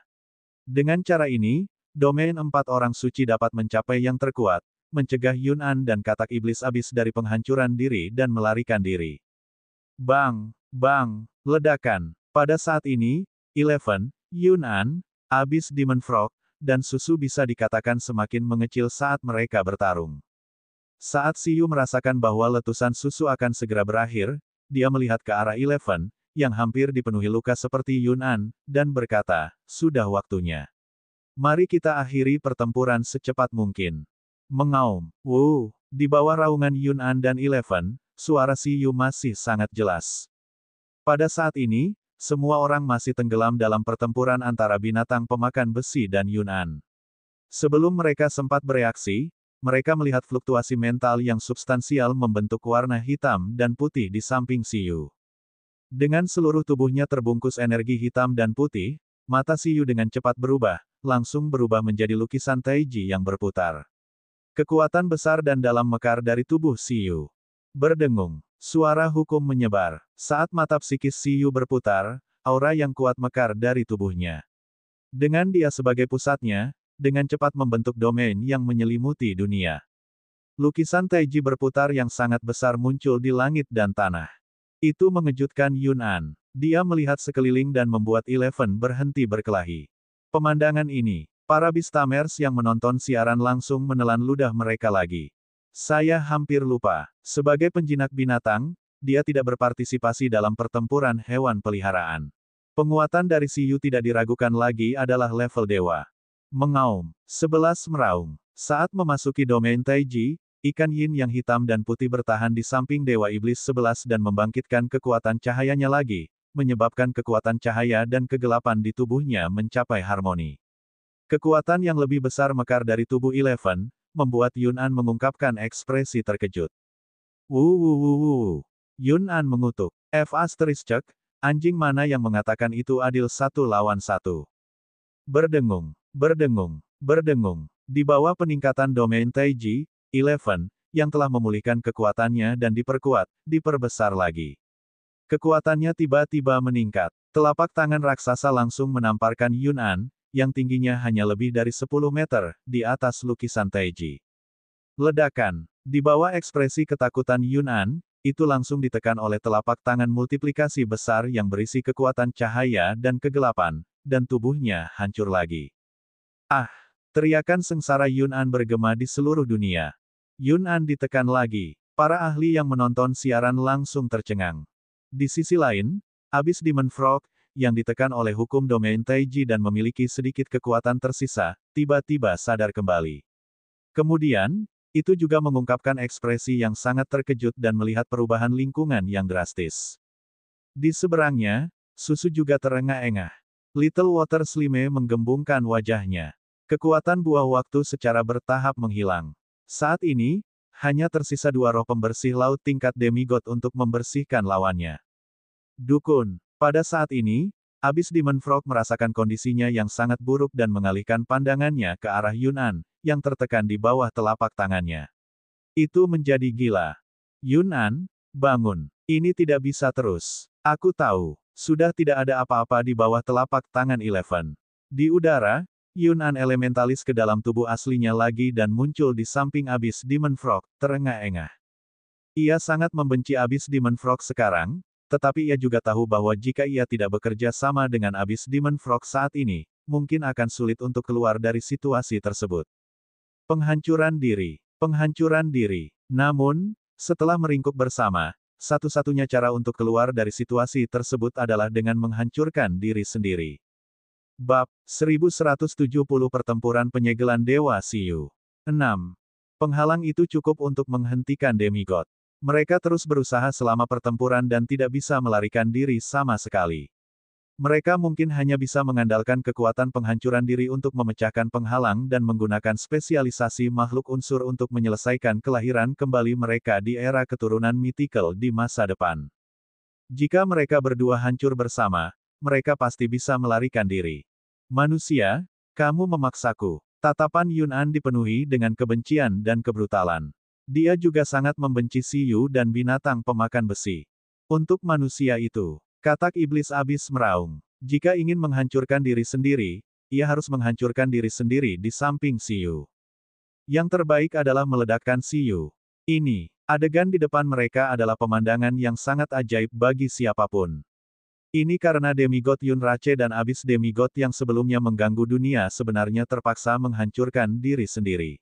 Dengan cara ini, domain 4 orang suci dapat mencapai yang terkuat, mencegah Yun An dan katak iblis abis dari penghancuran diri dan melarikan diri. Bang! Bang! Ledakan. Pada saat ini, Eleven, Yun An, Abyss Demon Frog, dan Susu bisa dikatakan semakin mengecil saat mereka bertarung. Saat Siyu merasakan bahwa letusan Susu akan segera berakhir, dia melihat ke arah Eleven, yang hampir dipenuhi luka seperti Yun An, dan berkata, sudah waktunya. Mari kita akhiri pertempuran secepat mungkin. Mengaum. Wow! Di bawah raungan Yun'an dan Eleven, suara Si Yu masih sangat jelas. Pada saat ini, semua orang masih tenggelam dalam pertempuran antara binatang pemakan besi dan Yun'an. Sebelum mereka sempat bereaksi, mereka melihat fluktuasi mental yang substansial membentuk warna hitam dan putih di samping Si Yu. Dengan seluruh tubuhnya terbungkus energi hitam dan putih, mata Si Yu dengan cepat berubah, langsung berubah menjadi lukisan Taiji yang berputar. Kekuatan besar dan dalam mekar dari tubuh Si Yu. Berdengung. Suara hukum menyebar. Saat mata psikis Si Yu berputar, aura yang kuat mekar dari tubuhnya. Dengan dia sebagai pusatnya, dengan cepat membentuk domain yang menyelimuti dunia. Lukisan Taiji berputar yang sangat besar muncul di langit dan tanah. Itu mengejutkan Yun'an. Dia melihat sekeliling dan membuat Eleven berhenti berkelahi. Pemandangan ini, para Beastamers yang menonton siaran langsung menelan ludah mereka lagi. Saya hampir lupa. Sebagai penjinak binatang, dia tidak berpartisipasi dalam pertempuran hewan peliharaan. Penguatan dari Si Yu tidak diragukan lagi adalah level dewa. Mengaum. 11 meraung. Saat memasuki domain Taiji, ikan yin yang hitam dan putih bertahan di samping Dewa Iblis 11 dan membangkitkan kekuatan cahayanya lagi, menyebabkan kekuatan cahaya dan kegelapan di tubuhnya mencapai harmoni. Kekuatan yang lebih besar mekar dari tubuh Eleven, membuat Yun'an mengungkapkan ekspresi terkejut. Yun'an mengutuk. Anjing mana yang mengatakan itu adil 1 lawan 1? Berdengung. Di bawah peningkatan domain Taiji, Eleven, yang telah memulihkan kekuatannya dan diperbesar lagi. Kekuatannya tiba-tiba meningkat. Telapak tangan raksasa langsung menamparkan Yun'an, yang tingginya hanya lebih dari 10 meter, di atas lukisan Taiji. Ledakan. Di bawah ekspresi ketakutan Yun'an, itu langsung ditekan oleh telapak tangan multiplikasi besar yang berisi kekuatan cahaya dan kegelapan, dan tubuhnya hancur lagi. Ah! Teriakan sengsara Yun'an bergema di seluruh dunia. Yun'an ditekan lagi. Para ahli yang menonton siaran langsung tercengang. Di sisi lain, Abyss Demon Frog, yang ditekan oleh hukum domain Taiji dan memiliki sedikit kekuatan tersisa, tiba-tiba sadar kembali. Kemudian, itu juga mengungkapkan ekspresi yang sangat terkejut dan melihat perubahan lingkungan yang drastis. Di seberangnya, Susu juga terengah-engah. Little Water Slime menggembungkan wajahnya. Kekuatan buah waktu secara bertahap menghilang. Saat ini, hanya tersisa 2 roh pembersih laut tingkat demigod untuk membersihkan lawannya. Dukun. Pada saat ini, Abyss Demon Frog merasakan kondisinya yang sangat buruk dan mengalihkan pandangannya ke arah Yun'an, yang tertekan di bawah telapak tangannya. Itu menjadi gila. Yun'an, bangun. Ini tidak bisa terus. Aku tahu, sudah tidak ada apa-apa di bawah telapak tangan Eleven. Di udara, Yun'an elementalis ke dalam tubuh aslinya lagi dan muncul di samping Abyss Demon Frog, terengah-engah. Ia sangat membenci Abyss Demon Frog sekarang, tetapi ia juga tahu bahwa jika ia tidak bekerja sama dengan Abyss Demon Frog saat ini, mungkin akan sulit untuk keluar dari situasi tersebut. Penghancuran diri. Namun, setelah meringkuk bersama, satu-satunya cara untuk keluar dari situasi tersebut adalah dengan menghancurkan diri sendiri. Bab 1170 Pertempuran Penyegelan Dewa Si Yu. 6. Penghalang itu cukup untuk menghentikan demigod. Mereka terus berusaha selama pertempuran dan tidak bisa melarikan diri sama sekali. Mereka mungkin hanya bisa mengandalkan kekuatan penghancuran diri untuk memecahkan penghalang dan menggunakan spesialisasi makhluk unsur untuk menyelesaikan kelahiran kembali mereka di era keturunan mythical di masa depan. Jika mereka berdua hancur bersama, mereka pasti bisa melarikan diri. Manusia, kamu memaksaku. Tatapan Yun'an dipenuhi dengan kebencian dan kebrutalan. Dia juga sangat membenci Si Yu dan binatang pemakan besi. Untuk manusia itu, katak iblis Abyss meraung. Jika ingin menghancurkan diri sendiri, ia harus menghancurkan diri sendiri di samping Si Yu. Yang terbaik adalah meledakkan Si Yu. Ini, adegan di depan mereka adalah pemandangan yang sangat ajaib bagi siapapun. Ini karena demigod Yunrache dan Abyss demigod yang sebelumnya mengganggu dunia sebenarnya terpaksa menghancurkan diri sendiri.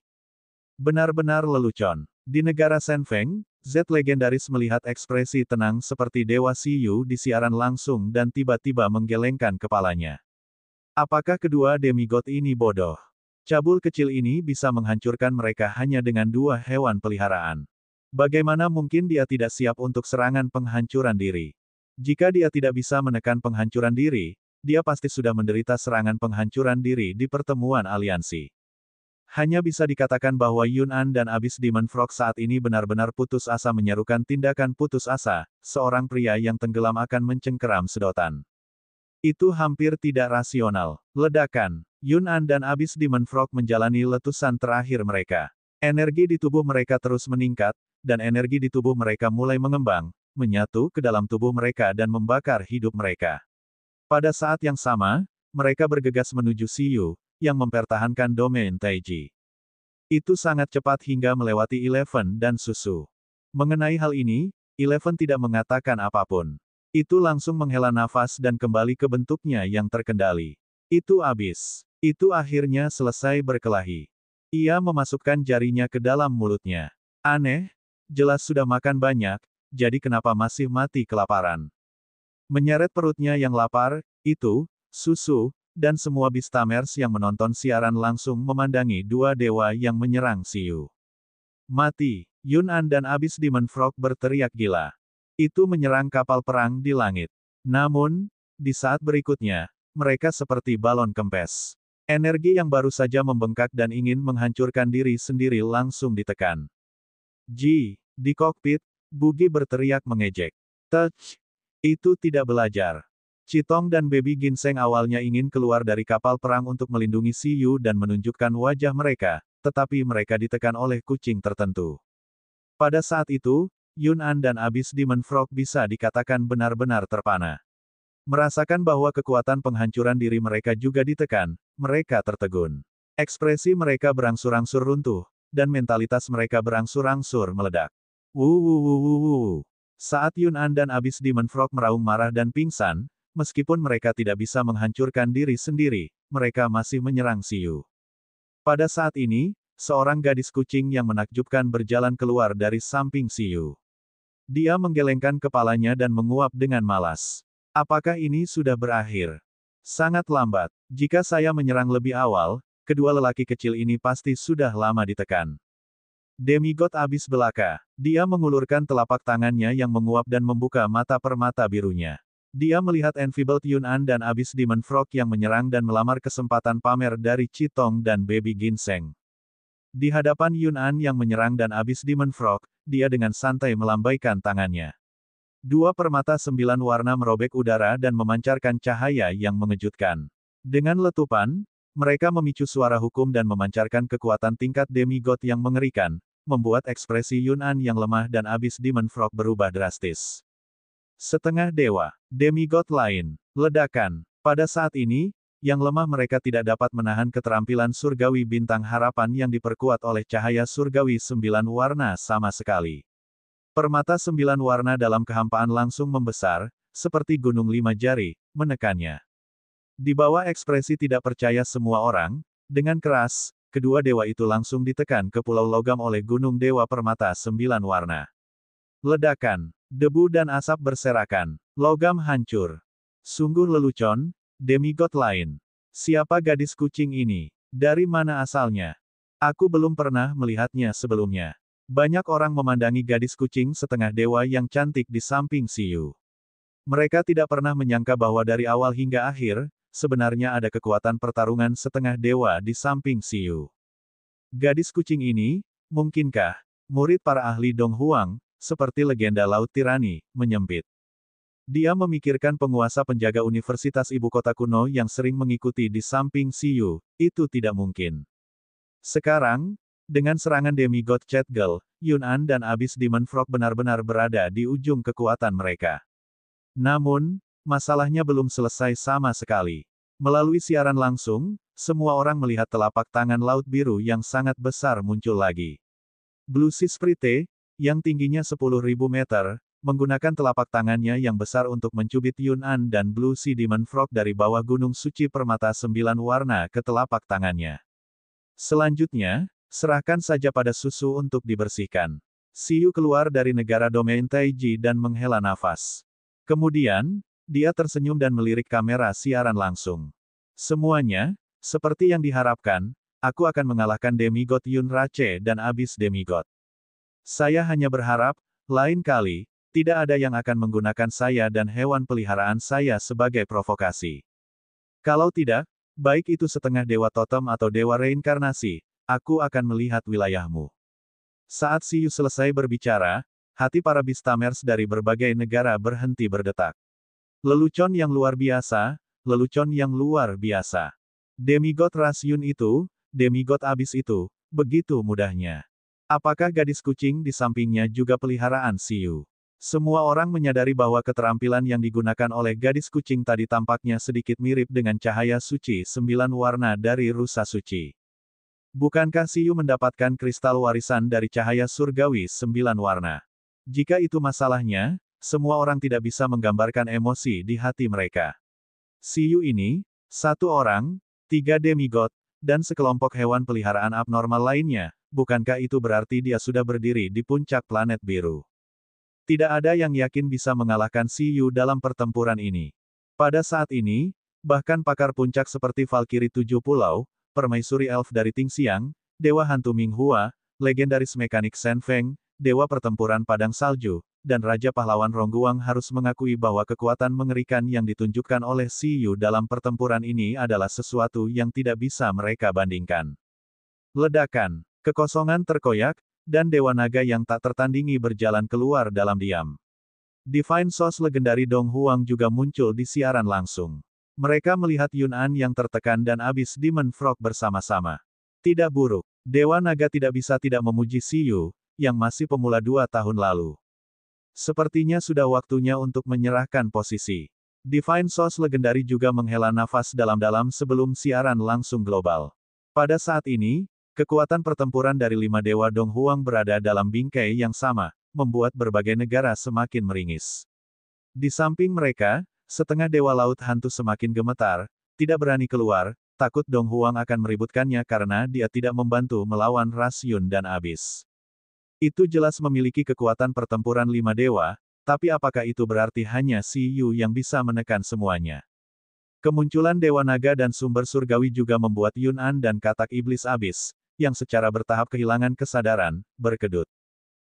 Benar-benar lelucon. Di negara Senfeng, Z legendaris melihat ekspresi tenang seperti Dewa Si Yu di siaran langsung dan tiba-tiba menggelengkan kepalanya. Apakah kedua demigod ini bodoh? Cabul kecil ini bisa menghancurkan mereka hanya dengan 2 hewan peliharaan. Bagaimana mungkin dia tidak siap untuk serangan penghancuran diri? Jika dia tidak bisa menekan penghancuran diri, dia pasti sudah menderita serangan penghancuran diri di pertemuan aliansi. Hanya bisa dikatakan bahwa Yun'an dan Abyss Demon Frog saat ini benar-benar putus asa menyerukan tindakan putus asa, seorang pria yang tenggelam akan mencengkeram sedotan. Itu hampir tidak rasional. Ledakan. Yun'an dan Abyss Demon Frog menjalani letusan terakhir mereka. Energi di tubuh mereka terus meningkat, dan energi di tubuh mereka mulai mengembang, menyatu ke dalam tubuh mereka dan membakar hidup mereka. Pada saat yang sama, mereka bergegas menuju Siyu, yang mempertahankan domain Taiji. Itu sangat cepat hingga melewati Eleven dan Susu. Mengenai hal ini, Eleven tidak mengatakan apapun. Itu langsung menghela nafas dan kembali ke bentuknya yang terkendali. Itu Abyss. Itu akhirnya selesai berkelahi. Ia memasukkan jarinya ke dalam mulutnya. Aneh, jelas sudah makan banyak, jadi kenapa masih mati kelaparan? Menyeret perutnya yang lapar, itu, Susu, dan semua Beastamers yang menonton siaran langsung memandangi 2 dewa yang menyerang Siyu. Mati! Yun'an dan Abyss Demon Frog berteriak gila. Itu menyerang kapal perang di langit. Namun, di saat berikutnya, mereka seperti balon kempes. Energi yang baru saja membengkak dan ingin menghancurkan diri sendiri langsung ditekan. Di kokpit, Bugi berteriak mengejek. Touch! Itu tidak belajar. Chitong dan Baby Ginseng awalnya ingin keluar dari kapal perang untuk melindungi Siyu dan menunjukkan wajah mereka, tetapi mereka ditekan oleh kucing tertentu. Pada saat itu, Yun'an dan Abyss Demon Frog bisa dikatakan benar-benar terpana. Merasakan bahwa kekuatan penghancuran diri mereka juga ditekan, mereka tertegun. Ekspresi mereka berangsur-angsur runtuh, dan mentalitas mereka berangsur-angsur meledak. Wuh. Saat Yun'an dan Abyss Demon Frog meraung marah dan pingsan, meskipun mereka tidak bisa menghancurkan diri sendiri, mereka masih menyerang Siyu. Pada saat ini, seorang gadis kucing yang menakjubkan berjalan keluar dari samping Siyu. Dia menggelengkan kepalanya dan menguap dengan malas. Apakah ini sudah berakhir? Sangat lambat. Jika saya menyerang lebih awal, kedua lelaki kecil ini pasti sudah lama ditekan. Demigod Abyss belaka. Dia mengulurkan telapak tangannya yang menguap dan membuka mata permata birunya. Dia melihat Enfeebled Yun'an dan Abyss Demon Frog yang menyerang dan melamar kesempatan pamer dari Chitong dan Baby Ginseng. Di hadapan Yun'an yang menyerang dan Abyss Demon Frog, dia dengan santai melambaikan tangannya. 2 permata 9 warna merobek udara dan memancarkan cahaya yang mengejutkan. Dengan letupan, mereka memicu suara hukum dan memancarkan kekuatan tingkat demigod yang mengerikan, membuat ekspresi Yun'an yang lemah dan Abyss Demon Frog berubah drastis. Setengah dewa, demigod lain, ledakan. Pada saat ini, yang lemah mereka tidak dapat menahan keterampilan surgawi bintang harapan yang diperkuat oleh cahaya surgawi 9 warna sama sekali. Permata 9 warna dalam kehampaan langsung membesar, seperti gunung 5 jari, menekannya. Di bawah ekspresi tidak percaya semua orang, dengan keras, kedua dewa itu langsung ditekan ke pulau logam oleh gunung dewa permata 9 warna. Ledakan. Debu dan asap berserakan. Logam hancur. Sungguh lelucon, demigod lain. Siapa gadis kucing ini? Dari mana asalnya? Aku belum pernah melihatnya sebelumnya. Banyak orang memandangi gadis kucing setengah dewa yang cantik di samping Siyu. Mereka tidak pernah menyangka bahwa dari awal hingga akhir, sebenarnya ada kekuatan pertarungan setengah dewa di samping Siyu. Gadis kucing ini, mungkinkah, murid para ahli Dong Huang, seperti legenda Laut Tirani, menyempit. Dia memikirkan penguasa penjaga universitas ibu kota kuno yang sering mengikuti di samping Siyu, itu tidak mungkin. Sekarang, dengan serangan demigod Cat Girl, Yun'an dan Abyss Demon Frog benar-benar berada di ujung kekuatan mereka. Namun, masalahnya belum selesai sama sekali. Melalui siaran langsung, semua orang melihat telapak tangan laut biru yang sangat besar muncul lagi. Blue Sea Sprite, yang tingginya 10.000 meter, menggunakan telapak tangannya yang besar untuk mencubit Yun'an dan Blue Sea Demon Frog dari bawah gunung suci permata 9 warna ke telapak tangannya. Selanjutnya, serahkan saja pada Susu untuk dibersihkan. Siyu keluar dari negara domain Taiji dan menghela nafas. Kemudian, dia tersenyum dan melirik kamera siaran langsung. Semuanya, seperti yang diharapkan, aku akan mengalahkan demigod Yun Rache dan Abyss demigod. Saya hanya berharap, lain kali, tidak ada yang akan menggunakan saya dan hewan peliharaan saya sebagai provokasi. Kalau tidak, baik itu setengah dewa totem atau dewa reinkarnasi, aku akan melihat wilayahmu. Saat Siyu selesai berbicara, hati para Beastamers dari berbagai negara berhenti berdetak. Lelucon yang luar biasa, lelucon yang luar biasa. Demigod ras Yun itu, demigod Abyss itu, begitu mudahnya. Apakah gadis kucing di sampingnya juga peliharaan Siyu? Semua orang menyadari bahwa keterampilan yang digunakan oleh gadis kucing tadi tampaknya sedikit mirip dengan cahaya suci 9 warna dari rusa suci. Bukankah Siyu mendapatkan kristal warisan dari cahaya surgawi 9 warna? Jika itu masalahnya, semua orang tidak bisa menggambarkan emosi di hati mereka. Siyu ini, satu orang, 3 demigod, dan sekelompok hewan peliharaan abnormal lainnya, bukankah itu berarti dia sudah berdiri di puncak planet biru? Tidak ada yang yakin bisa mengalahkan Siyu dalam pertempuran ini. Pada saat ini, bahkan pakar puncak seperti Valkyrie 7 Pulau, permaisuri elf dari Tingxiang, dewa hantu Minghua, legendaris mekanik Shen Feng, dewa pertempuran padang salju, dan raja pahlawan Rongguang harus mengakui bahwa kekuatan mengerikan yang ditunjukkan oleh Siyu dalam pertempuran ini adalah sesuatu yang tidak bisa mereka bandingkan. Ledakan, kekosongan terkoyak, dan Dewa Naga yang tak tertandingi berjalan keluar dalam diam. Divine Source legendari Dong Huang juga muncul di siaran langsung. Mereka melihat Yun An yang tertekan dan Abyss Demon Frog bersama-sama. Tidak buruk, Dewa Naga tidak bisa tidak memuji Siyu, yang masih pemula 2 tahun lalu. Sepertinya sudah waktunya untuk menyerahkan posisi. Divine Source legendari juga menghela nafas dalam-dalam sebelum siaran langsung global. Pada saat ini, kekuatan pertempuran dari 5 dewa Dong Huang berada dalam bingkai yang sama, membuat berbagai negara semakin meringis. Di samping mereka, setengah dewa laut hantu semakin gemetar, tidak berani keluar, takut Dong Huang akan meributkannya karena dia tidak membantu melawan ras Yun dan Abyss. Itu jelas memiliki kekuatan pertempuran 5 dewa, tapi apakah itu berarti hanya Siyu yang bisa menekan semuanya? Kemunculan Dewa Naga dan sumber surgawi juga membuat Yun An dan katak iblis Abyss, yang secara bertahap kehilangan kesadaran, berkedut.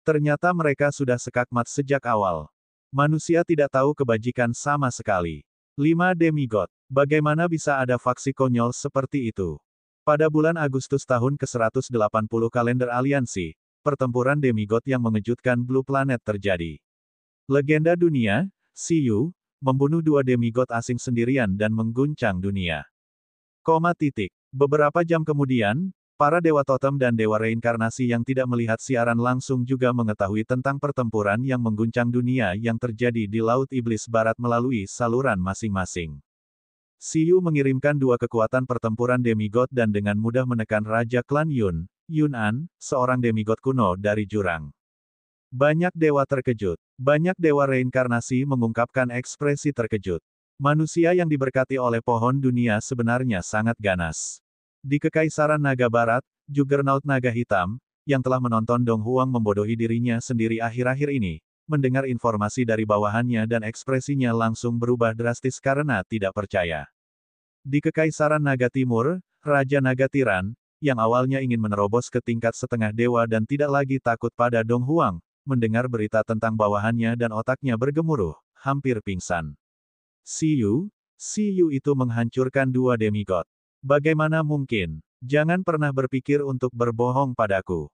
Ternyata mereka sudah sekakmat sejak awal. Manusia tidak tahu kebajikan sama sekali. 5 demigod. Bagaimana bisa ada faksi konyol seperti itu? Pada bulan Agustus tahun ke-180 kalender aliansi, pertempuran demigod yang mengejutkan Blue Planet terjadi. Legenda dunia, Siyu, membunuh 2 demigod asing sendirian dan mengguncang dunia. Beberapa jam kemudian, para dewa totem dan dewa reinkarnasi yang tidak melihat siaran langsung juga mengetahui tentang pertempuran yang mengguncang dunia yang terjadi di Laut Iblis Barat melalui saluran masing-masing. Siyu mengirimkan 2 kekuatan pertempuran demigod dan dengan mudah menekan Raja Klan Yun, Yun An, seorang demigod kuno dari jurang. Banyak dewa terkejut. Banyak dewa reinkarnasi mengungkapkan ekspresi terkejut. Manusia yang diberkati oleh pohon dunia sebenarnya sangat ganas. Di Kekaisaran Naga Barat, Juggernaut Naga Hitam, yang telah menonton Dong Huang membodohi dirinya sendiri akhir-akhir ini, mendengar informasi dari bawahannya dan ekspresinya langsung berubah drastis karena tidak percaya. Di Kekaisaran Naga Timur, Raja Naga Tiran, yang awalnya ingin menerobos ke tingkat setengah dewa dan tidak lagi takut pada Dong Huang, mendengar berita tentang bawahannya dan otaknya bergemuruh, hampir pingsan. Siyu itu menghancurkan 2 demigod. Bagaimana mungkin? Jangan pernah berpikir untuk berbohong padaku.